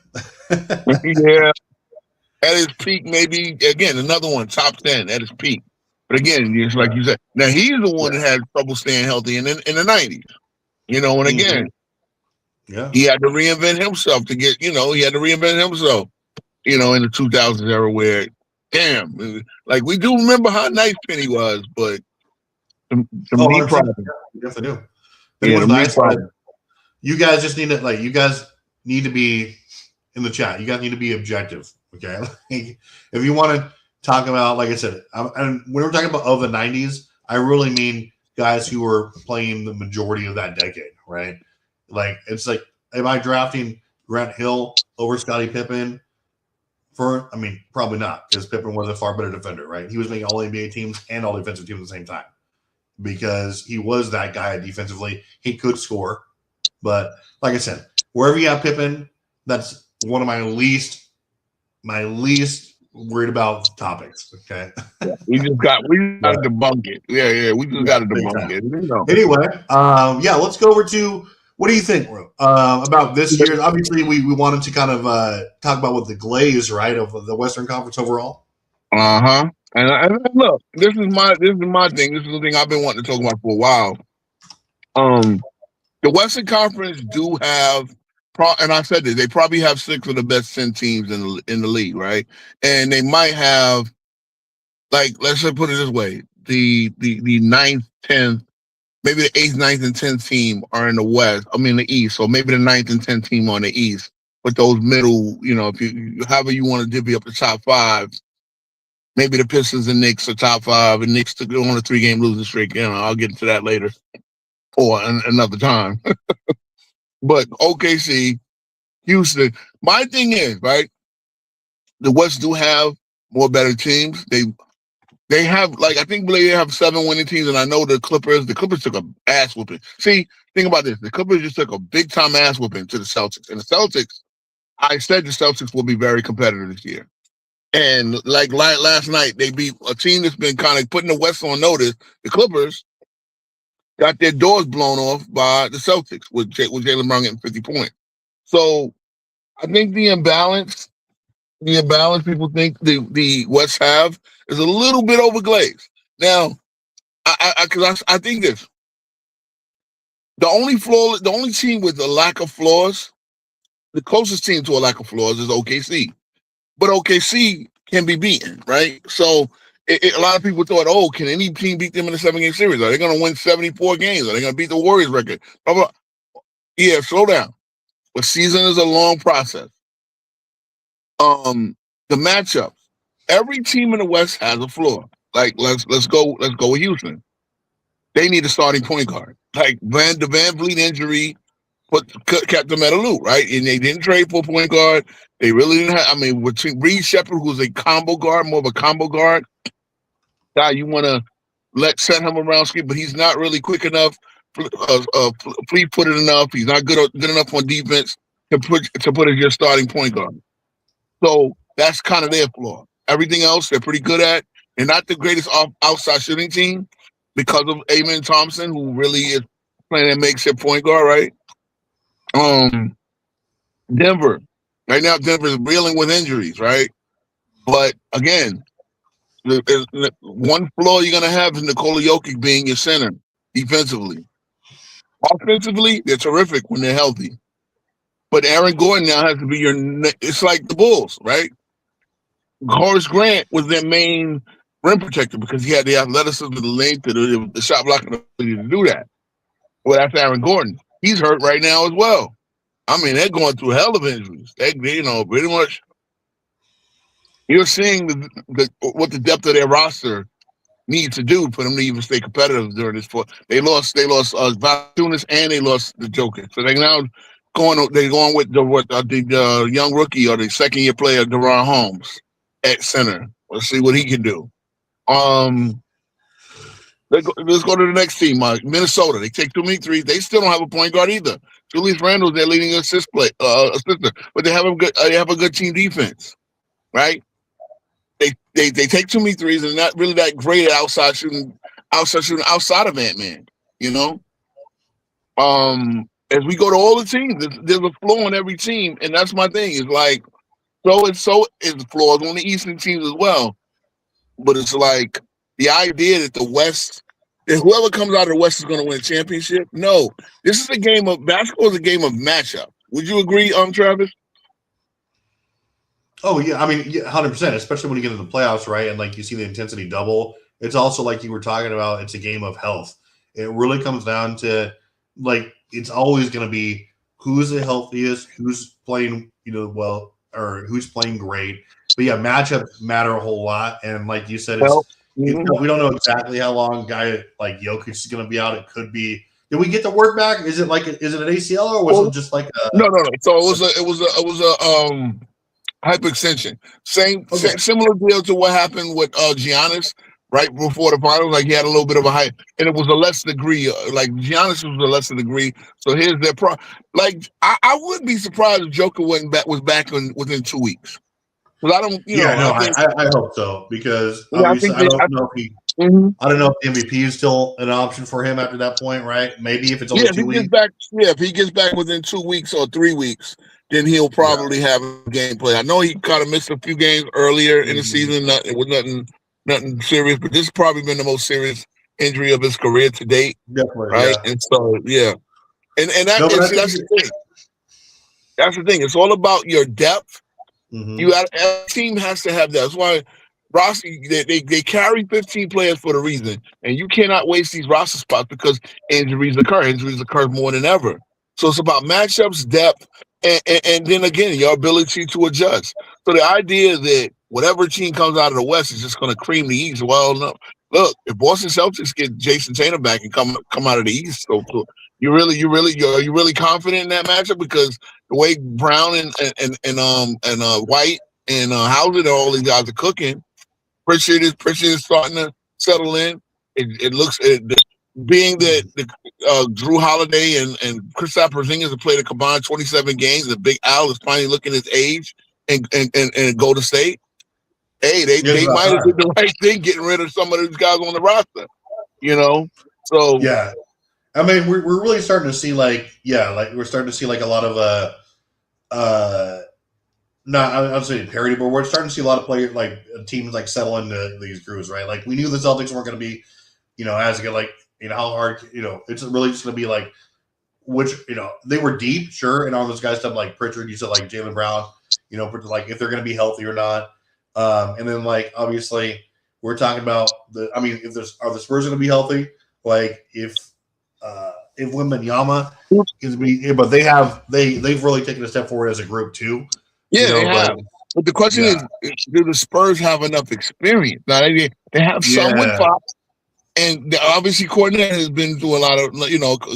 Yeah, at his peak, maybe again another one, top 10 at his peak. But again, just like you said, now he's the one that had trouble staying healthy in the 90s. And again, he had to reinvent himself to get. He had to reinvent himself. In the 2000s era, where damn, like we do remember how nice Penny was, but some knee problems. Yes, I do. Penny was nice. You guys just need to you guys need to be in the chat. You guys need to be objective, okay? If you want to talk about, like I said, and when we're talking about of the 90s, I really mean guys who were playing the majority of that decade, right? Like, it's like, am I drafting Grant Hill over Scottie Pippen? I mean, probably not, because Pippen was a far better defender, right? He was making all NBA teams and all defensive teams at the same time because he was that guy defensively. He could score. But like I said, wherever you have Pippen, that's one of my least my least worried about topics. Okay. We got to debunk it. Yeah. We just Yeah, got to big debunk time. it. You know. Anyway, yeah, let's go over to what do you think about this year? Obviously, we wanted to kind of talk about what the glaze, right, of the Western Conference overall. Uh-huh. And look, this is my thing. This is the thing I've been wanting to talk about for a while. Um, the Western Conference do have, and I said this, they probably have 6 of the best 10 teams in the league, right? And they might have, like, let's just put it this way: the ninth, 10th, maybe the eighth, ninth, and 10th team are in the West. I mean the East. So maybe the ninth and 10th team on the East. But those middle, if however you want to divvy up the top five, maybe the Pistons and Knicks are top five, and Knicks to go on a 3-game losing streak. I'll get into that later or another time. But OKC, Houston. My thing is, right, the West do have more better teams. They have, like, I think they have 7 winning teams, and I know the Clippers took a ass whooping. See, think about this. The Clippers just took a big time ass whooping to the Celtics. And the Celtics, I said the Celtics will be very competitive this year. And like last night, they beat a team that's been kind of putting the West on notice. The Clippers got their doors blown off by the Celtics with Jalen Brown getting 50 points. So I think the imbalance people think the West have is a little bit overglazed. Now, I think this: the only team with a lack of flaws, the closest team to a lack of flaws is OKC. But OKC can be beaten, right? So a lot of people thought, oh, can any team beat them in a 7-game series? Are they going to win 74 games? Are they going to beat the Warriors record? Blah, blah. Yeah, slow down. A season is a long process. The matchups. Every team in the West has a flaw. Like let's go with Houston. They need a starting point guard. Like the Van Vliet injury kept them at a loop, right? And they didn't trade for a point guard. They really didn't have. I mean, with Reed Shepard, who's a combo guard, more of a combo guard guy, you want to set him around screen, but he's not really quick enough, fleet-footed enough. He's not good enough on defense to put as your starting point guard. So that's kind of their flaw. Everything else they're pretty good at. They're not the greatest outside shooting team because of Amen Thompson, who really is playing that makeshift point guard, right? Denver. Right now, Denver's reeling with injuries, right? But again, one flaw you're going to have is Nikola Jokic being your center defensively. Offensively, they're terrific when they're healthy. But Aaron Gordon now has to be it's like the Bulls, right? Horace Grant was their main rim protector because he had the athleticism, the length, the shot blocking ability to do that. Well, that's Aaron Gordon. He's hurt right now as well. I mean, they're going through hell of injuries. They pretty much. You're seeing what the depth of their roster needs to do for them to even stay competitive during this. They lost Valanciunas and they lost the Joker, so they now going with the young rookie or the 2nd-year player Deron Holmes at center. Let's see what he can do. Let's go to the next team, Minnesota. They take too many threes. They still don't have a point guard either. Julius Randle's their leading assister, but they have a good team defense, right? They take too many threes and not really that great at outside shooting outside of Ant-Man, As we go to all the teams, there's a flaw in every team, and that's my thing. It's like so is the flaws on the Eastern teams as well. But it's like the idea that the West, that whoever comes out of the West is going to win a championship. No, this is a game of basketball. Is a game of matchup. Would you agree, Travis? Oh yeah, I mean, 100%. Especially when you get into the playoffs, right? And like you see the intensity double. It's also like you were talking about. It's a game of health. It really comes down to like it's always going to be who's the healthiest, who's playing well, or who's playing great. But yeah, matchups matter a whole lot. And like you said, we don't know exactly how long a guy like Jokic is going to be out. It could be. Did we get the word back? Is it an ACL or was it just like a no? So it was a hyperextension. Similar deal to what happened with Giannis right before the finals. Like he had a little bit of a hype, and it was a less degree. Like Giannis was a lesser degree. So here's their Like I wouldn't be surprised if Joker was back within 2 weeks. Because I don't, Yeah, no, I think, I hope so because yeah, I obviously think that, mhm. I don't know if the MVP is still an option for him after that point, right? Maybe if it's only Yeah, if he 2 weeks. gets back, yeah, if he gets back within 2 weeks or 3 weeks, then he'll Yeah. probably have a gameplay. I know he kind of missed a few games earlier in the Mhm. season, nothing serious, but this has probably been the most serious injury of his career to date, Definitely, right? yeah. And so, yeah, and No, but I see, think that's the thing. That's the thing. It's all about your depth. mhm. You got every team has to have that. That's why Rossi they carry 15 players for the reason, and you cannot waste these roster spots because injuries occur. Injuries occur more than ever. So it's about matchups, depth, and then again your ability to adjust. So the idea that whatever team comes out of the West is just going to cream the East. Well, no. Look, if Boston Celtics get Jason Tatum back and come out of the East, so you really confident in that matchup because the way Brown and White and Howard and all these guys are cooking. Pritchard is starting to settle in. It looks being that the Drew Holiday and Kristaps Porzingis have played a combined 27 games. And Big Al is finally looking at his age and go to state. Hey, Yeah, it's they about might have time. did the right thing getting rid of some of these guys on the roster. You know, so Yeah. I mean, we're really starting to see like we're starting to see like a lot of uh not I would say parity, but we're starting to see a lot of players like teams like settle into these grooves, right? Like we knew the Celtics weren't going to be, as good. Like how hard, it's really just going to be like which they were deep, sure, and all those guys stuff like Pritchard, you said like Jaylen Brown, like if they're going to be healthy or not, and then like obviously we're talking about I mean, if there's are the Spurs going to be healthy? Like if Wembanyama is be, but they've really taken a step forward as a group too, yeah, they but have. But the question yeah, is, do the Spurs have enough experience? Now they have some with yeah, Fox, and obviously Cornette has been through a lot of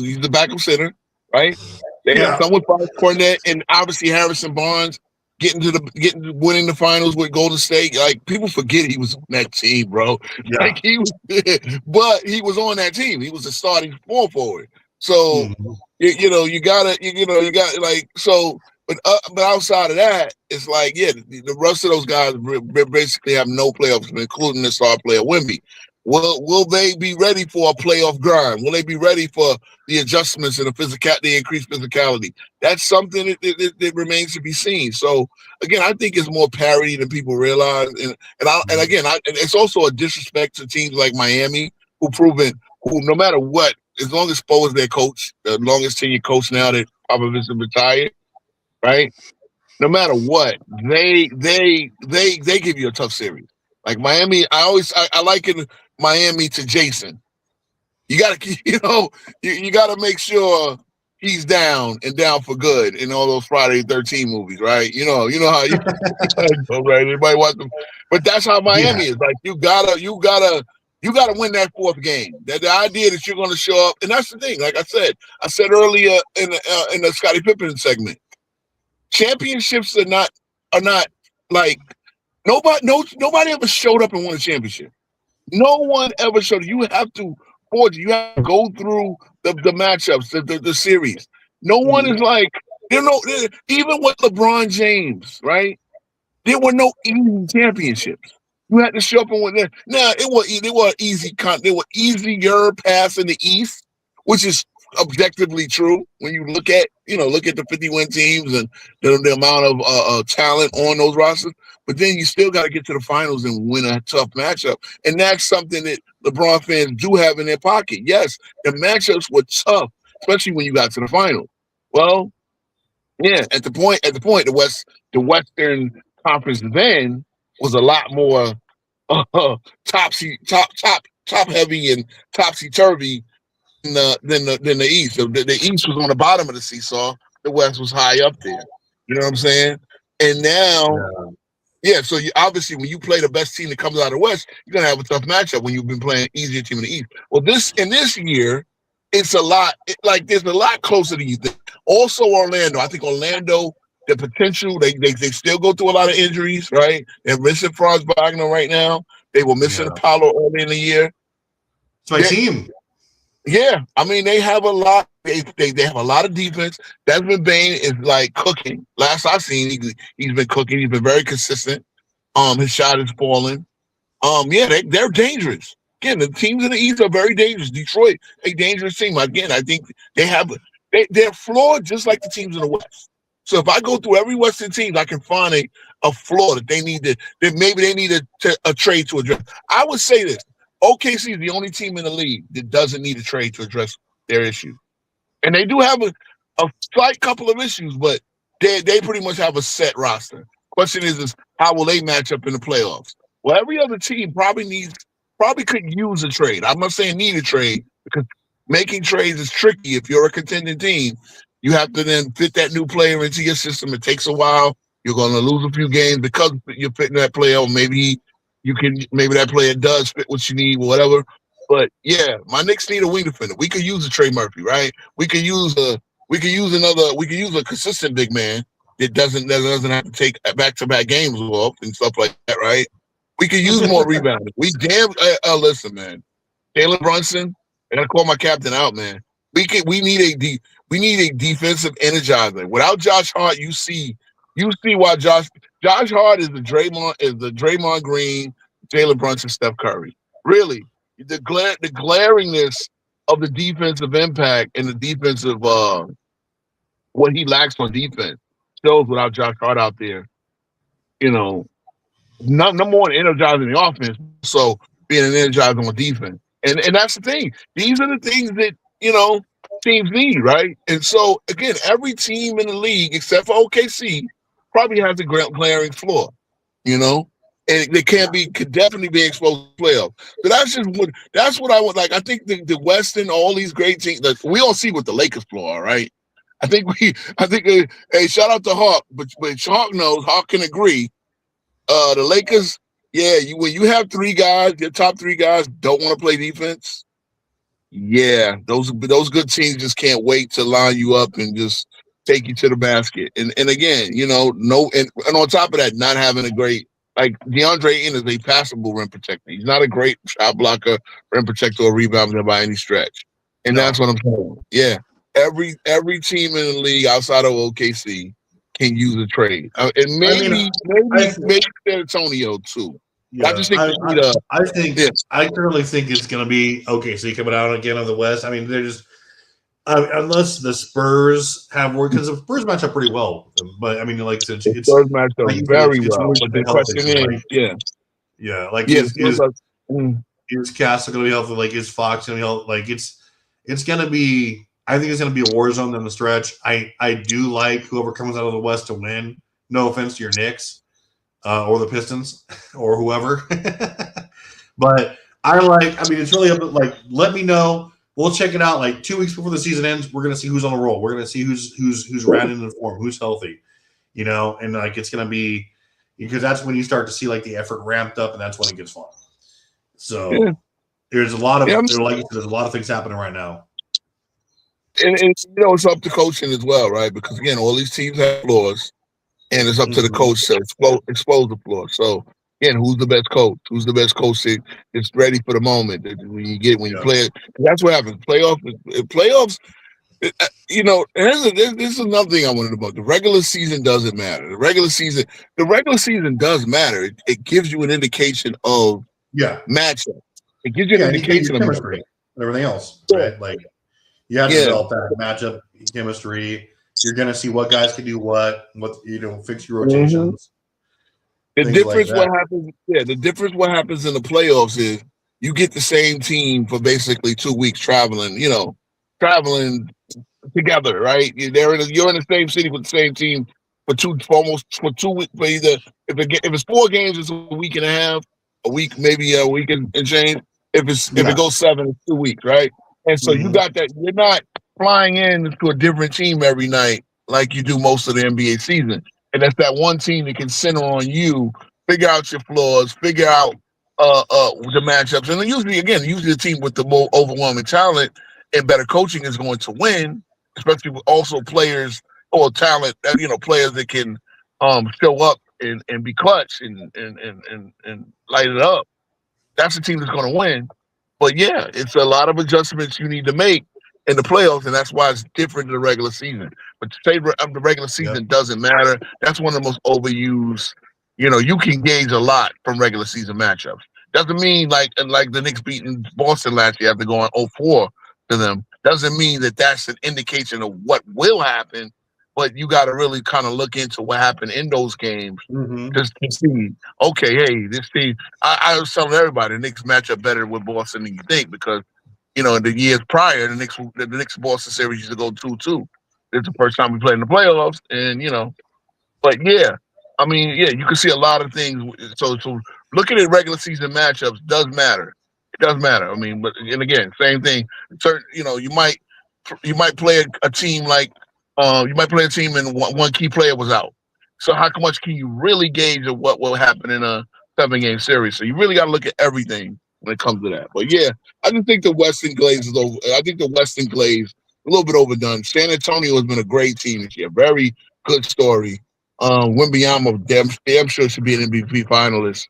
he's the backup center, right? They have yeah, some with Fox, Cornette, and obviously Harrison Barnes winning the finals with Golden State. Like people forget he was on that team, bro. yeah. Like he was, but he was on that team. He was a starting small forward. So Mhm. you gotta you got like so. But outside of that, it's like the rest of those guys basically have no playoffs, including the star player Wemby. Will they be ready for a playoff grind? Will they be ready for the adjustments and the increased physicality? That's something that remains to be seen. So again, I think it's more parity than people realize, and again, it's also a disrespect to teams like Miami who no matter what, as long as Spo is their coach, the longest tenured coach now that Popovich is retired, right? No matter what, they give you a tough series. Like Miami, I liken Miami to Jason. You got to you got to make sure he's down and down for good in all those Friday 13 movies, right? You know how you right? Everybody watch them, but that's how Yeah, Miami is. Like you gotta win that fourth game. That the idea that you're going to show up, and that's the thing. Like I said earlier in the Scottie Pippen segment, championships are not like nobody ever showed up and won a championship. No one ever showed. You have to forge. You have to go through the matchups, the series. No one is mhm. like even with LeBron James, right? There were no easy championships. You had to show up and win. Now it was easy. They were easier paths in the East, which is objectively true when you look at the 50-win teams and the amount of talent on those rosters. But then you still got to get to the finals and win a tough matchup, and that's something that LeBron fans do have in their pocket. Yes, the matchups were tough, especially when you got to the final. Well, yeah, the Western Conference then was a lot more top heavy and topsy turvy than the East. So the East was on the bottom of the seesaw. The West was high up there. You know what I'm saying? And now, Yeah, yeah. So obviously, when you play the best team that comes out of the West, you're gonna have a tough matchup when you've been playing easier team in the East. Well, this year, it's a lot. There's a lot closer than you think. Also, Orlando. I think Orlando, the potential. They still go through a lot of injuries, right? They're missing Franz Wagner right now. They were missing yeah. Apollo early in the year. It's my They're, team. yeah, I mean they have a lot. They have a lot of defense. Desmond Bain is like cooking. Last I seen, he's been cooking. He's been very consistent. His shot is falling. Yeah, they're dangerous. Again, the teams in the East are very dangerous. Detroit, a dangerous team. Again, I think they're flawed just like the teams in the West. So if I go through every Western team, I can find a flaw that they need that maybe they need a trade to address. I would say this: OKC is the only team in the league that doesn't need a trade to address their issue, and they do have a slight couple of issues, but they pretty much have a set roster. Question is how will they match up in the playoffs? Well, every other team probably could use a trade. I'm not saying need a trade because making trades is tricky. If you're a contending team, you have to then fit that new player into your system. It takes a while. You're going to lose a few games because you're fitting that player. Or maybe that player does fit what you need, or whatever. But yeah, my Knicks need a wing defender. We could use a Trey Murphy, right? We could use a consistent big man that doesn't have to take back to back games off and stuff like that, right? We could use more rebounding. Listen, man. Jalen Brunson, I gotta call my captain out, man. We need a defensive energizer. Without Josh Hart, you see why Josh Hart is the Draymond Green, Jalen Brunson, Steph Curry. Really, the glaringness of the defensive impact and the defensive what he lacks on defense shows without Josh Hart out there. You know, number one, energizing the offense, so being an energizer on defense. And that's the thing. These are the things that, teams need, right? And so again, every team in the league except for OKC probably has a glaring flaw, you know? And they could definitely be exposed to playoffs. So that's what I would like. I think the Western, all these great teams, we don't see what the Lakers flaw are, right? Hey, shout out to Hawk, but Hawk can agree. The Lakers, yeah, when you have three guys, your top three guys don't want to play defense. Yeah, those good teams just can't wait to line you up and just take you to the basket. And again, no, and on top of that, not having a great like DeAndre Ayton is a passable rim protector. He's not a great shot blocker, rim protector, or rebounder by any stretch. And that's what I'm saying. Yeah, every team in the league outside of OKC can use a trade, and maybe San Antonio too. I Yeah, just think we need yeah. I currently think it's going to be OKC coming out again of the West. I mean, they're just unless the Spurs have work because the Spurs match up pretty well. But I mean, like it's Spurs match up very well. always But been the healthy, question is, yeah, like yeah, is Castle going to be healthy? Like is Fox going to be healthy? Like it's going to be. I think it's going to be a war zone down the stretch. I do like whoever comes out of the West to win. No offense to your Knicks. Or the Pistons, or whoever. But I mean, it's really up to, let me know. We'll check it out 2 weeks before the season ends. We're going to see who's on the roll. We're going to see who's rounding in form, who's healthy, and it's going to be because that's when you start to see the effort ramped up, and that's when it gets fun. So there's a lot of, like you said, there's a lot of things happening right now. And it's up to coaching as well, right? Because again, all these teams have flaws. And it's up to the coach to expose the floor. So again, who's the best coach? Who's the best coach that's ready for the moment when you play it? That's what happens. Playoffs. This is another thing I wanted about. The regular season doesn't matter. The regular season does matter. It gives you an indication of matchup. It gives you an indication of chemistry and everything else, right? You have to develop that matchup chemistry. You're going to see what guys can do what fix your rotations. The difference what happens in the playoffs is you get the same team for basically 2 weeks traveling together, right? You're in the same city with the same team for 2 weeks. For either if it's 4 games, it's a week and a half, a week maybe a week and change. If it goes 7, it's 2 weeks, right? And so you got that. You're not flying in to a different team every night like you do most of the NBA season. And that's that one team that can center on you, figure out your flaws, figure out the matchups. And usually the team with the more overwhelming talent and better coaching is going to win, especially with also players or talent, players that can show up and be clutch and light it up. That's the team that's going to win. But yeah, it's a lot of adjustments you need to make in the playoffs, and that's why it's different than the regular season. But to say the regular season doesn't matter, that's one of the most overused you can gauge a lot from regular season matchups. Doesn't mean like the Knicks beating Boston last year after going 0-4 to them. Doesn't mean that that's an indication of what will happen. But you got to really kind of look into what happened in those games Mm-hmm. just to see. Okay, hey, this team. I was telling everybody the Knicks match up better with Boston than you think because in the years prior the Knicks Boston series used to go 2-2. It's the first time we played in the playoffs, and but yeah, I mean, yeah, you can see a lot of things. So looking at regular season matchups does matter. It does matter. I mean, but and again, same thing. Certain, you might play a team like you might play a team and one key player was out. So how much can you really gauge of what will happen in a 7-game series? So you really got to look at everything when it comes to that. But yeah, I just think the Western Glaze is over. I think the Western Glaze a little bit overdone. San Antonio has been a great team this year. Very good story. Wembyama damn sure should be an MVP finalist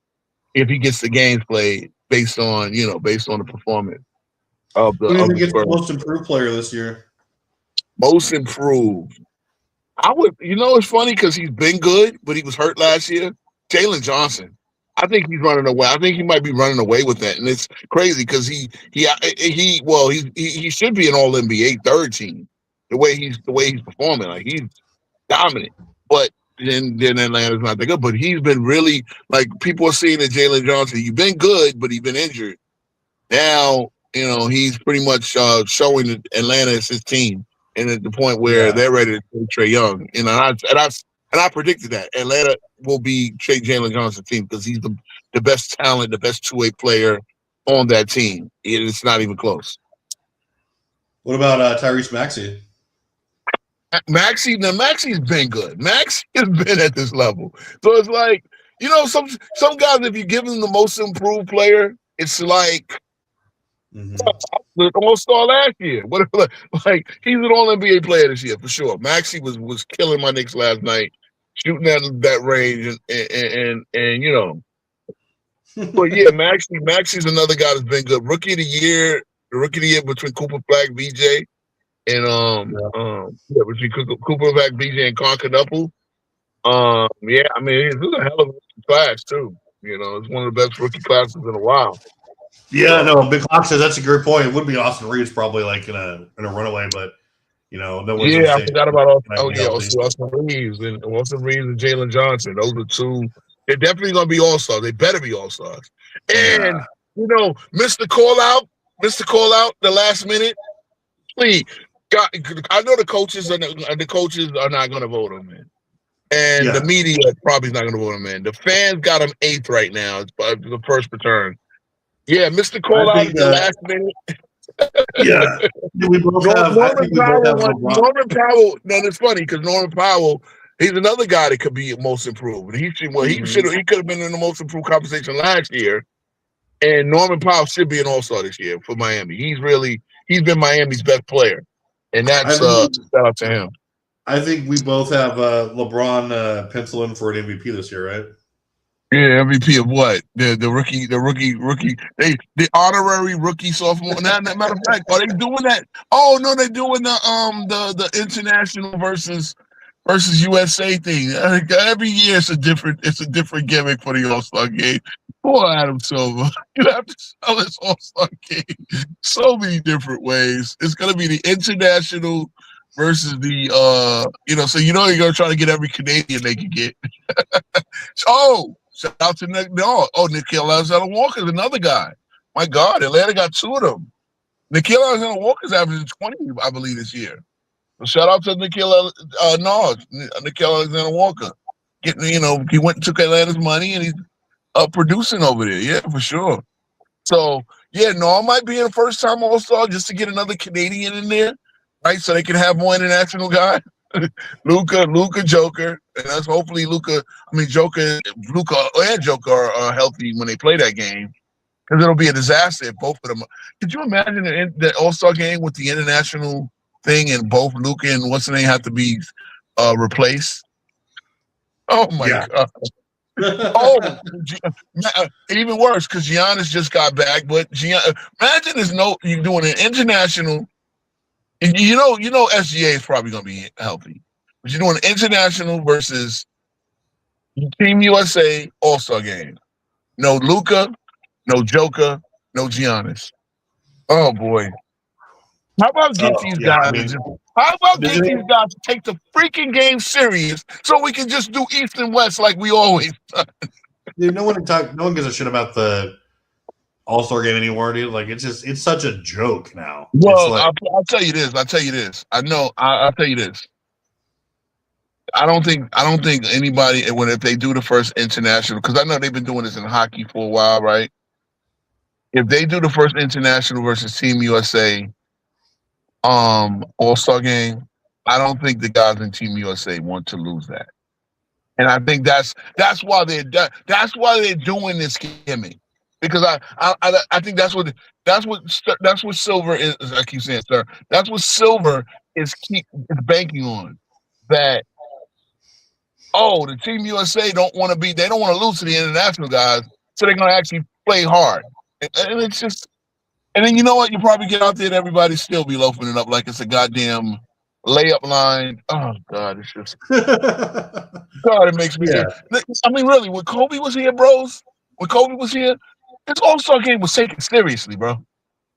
if he gets the games played based on the performance of the Who do you of think the gets the Spurs. most improved player this year? Most improved. I would. It's funny because he's been good, but he was hurt last year. Jalen Johnson. I think he's running away. I think he might be running away with that, and it's crazy because he should be an All NBA third team. The way he's performing, like he's dominant. But then Atlanta's not that good. But he's been really like people are seeing that Jalen Johnson. You've been good, but he's been injured. Now he's pretty much showing that Atlanta is his team, and at the point where Yeah. they're ready to take Trae Young. And I predicted that Atlanta will be Jalen Johnson's team because he's the best talent, the best two-way player on that team. It's not even close. What about Tyrese Maxey? Maxi's been good. Maxi has been at this level. So it's like, some guys, if you give them the most improved player, it's like Mm-hmm. the All-Star last year. What like he's an All NBA player this year for sure. Maxi was killing my Knicks last night, shooting that range and. But yeah, Maxi's another guy that's been good. The rookie of the year between Cooper Flag, VJ, and Yeah. between Cooper Flag, VJ, and Concanuple. Yeah, I mean, this is a hell of a class too. It's one of the best rookie classes in a while. Yeah, So no, Big Hawk says that's a great point. It would be Austin Reeves probably like in a runaway, but no one's yeah, I understanding forgot about might be yeah, healthy. Austin Reeves and Jalen Johnson. Those are two. They're definitely gonna be all stars. They better be all stars. Yeah. And Mr. Call Out, the last minute. Please, God, I know the coaches are not gonna vote him in. And the Yeah. media probably is not going to vote him in. The fans got him 8th right now. It's the first return. Yeah, Mr. I Call Out think at the last minute. yeah. We both have I Norman think we both Powell have won. LeBron. Norman Powell. No, it's funny because Norman Powell, he's another guy that could be most improved. He could have been in the most improved conversation last year. And Norman Powell should be an All-Star this year for Miami. He's been Miami's best player, and that's I think shout out to him. I think we both have LeBron pencil in for an MVP this year, right? Yeah, MVP of what? The rookie, the honorary rookie sophomore. Matter of fact, are they doing that? Oh no, they're doing the international versus USA thing. Every year it's a different gimmick for the All-Star game. Poor Adam Silver. You have to sell this All-Star game so many different ways. It's gonna be the international versus the so you're gonna try to get every Canadian they can get. Oh, shout out to Nick. No, Nickeil Alexander-Walker is another guy. My God, Atlanta got two of them. Nickeil Alexander-Walker's averaging 20, I believe, this year. So shout out to Nickeil Alexander-Walker. He went and took Atlanta's money and he's producing over there. Yeah, for sure. So yeah, no, I might be a first-time All-Star just to get another Canadian in there, right? So they can have more international guys. Luca, Joker, and that's hopefully Luca. I mean, Luca and Joker are healthy when they play that game because it'll be a disaster if both of them. Could you imagine the All-Star game with the international thing and both Luca and what's the name have to be replaced? Oh my Yeah. God! Oh, even worse because Giannis just got back. But imagine you doing an international. And SGA is probably going to be healthy. But you're doing international versus Team USA All-Star game. No Luca, no Joker, no Giannis. Oh boy. How about get Oh these yeah, guys I to mean, just how about doesn't get it, these guys to take the freaking game serious so we can just do East and West like we always done? dude, no one gives a shit about the All Star game anymore, dude. Like it's such a joke now. It's Well, like I'll tell you this. I'll tell you this. I know. I'll tell you this. I don't think anybody when if they do the first international because I know they've been doing this in hockey for a while, right? If they do the first international versus Team USA All-Star game, I don't think the guys in Team USA want to lose that. And I think that's why that's why they're doing this gimmick. Because I think that's what Silver is. I keep saying, sir. That's what Silver is banking on. That the Team USA they don't want to lose to the international guys, so they're going to actually play hard. And it's just and then you know what? You probably get out there and everybody still be loafing it up like it's a goddamn layup line. Oh God, it's just God. It makes me. yeah, I mean, really, when Kobe was here, bros, when Kobe was here, this All Star game was taken seriously, bro.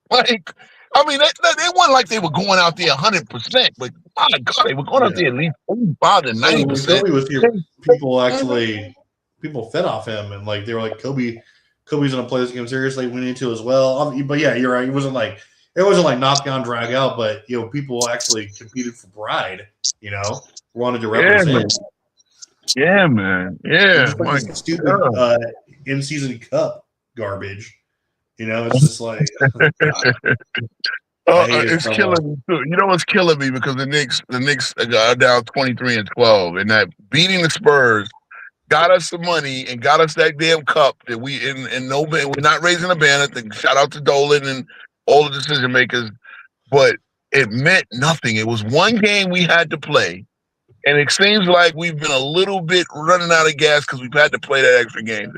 Like, I mean, they weren't like they were going out there 100%, but my God, they were going out there yeah. at least 85 to I mean, when 90%. Kobe was here, people fed off him, and like they were like Kobe's gonna play this game seriously. We need to as well. But yeah, you're right. It wasn't like knock down, drag out, but people actually competed for pride. Wanted to Yeah, man. represent. Yeah, man. And Yeah, just like my this stupid God. in season cup garbage. It's just like God, I hate it It's so much. killing me too. You know what's killing me because the Knicks are down 23-12, and that beating the Spurs got us the money and got us that damn cup that we're not raising a banner. Shout out to Dolan and all the decision makers, but it meant nothing. It was one game we had to play, and it seems like we've been a little bit running out of gas because we've had to play that extra game.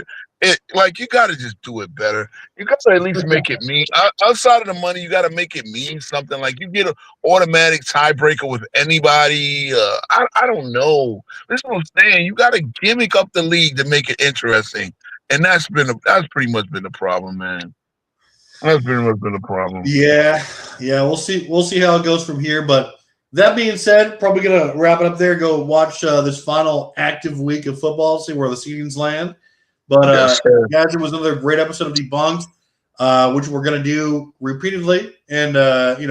You got to just do it better. You got to at least make it mean. Outside of the money, you got to make it mean something. Like you get an automatic tiebreaker with anybody. I don't know. This is what I'm saying. You got to gimmick up the league to make it interesting, and that's pretty much been the problem, man. That's pretty much been the problem. Yeah, yeah. We'll see. We'll see how it goes from here. But that being said, probably gonna wrap it up there. Go watch this final active week of football. See where the seasons land. But Yes, sir. guys, it was another great episode of Debunked, which we're gonna do repeatedly and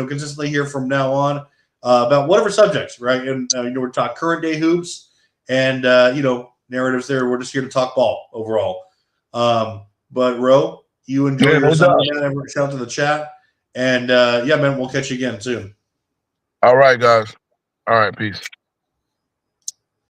consistently here from now on about whatever subjects, right? And we're talking current day hoops and narratives. There, we're just here to talk ball overall. But Ro, you enjoy Yeah, your no Sunday doubt. night. Shout out to the chat. And yeah, man, we'll catch you again soon. All right, guys. All right, peace.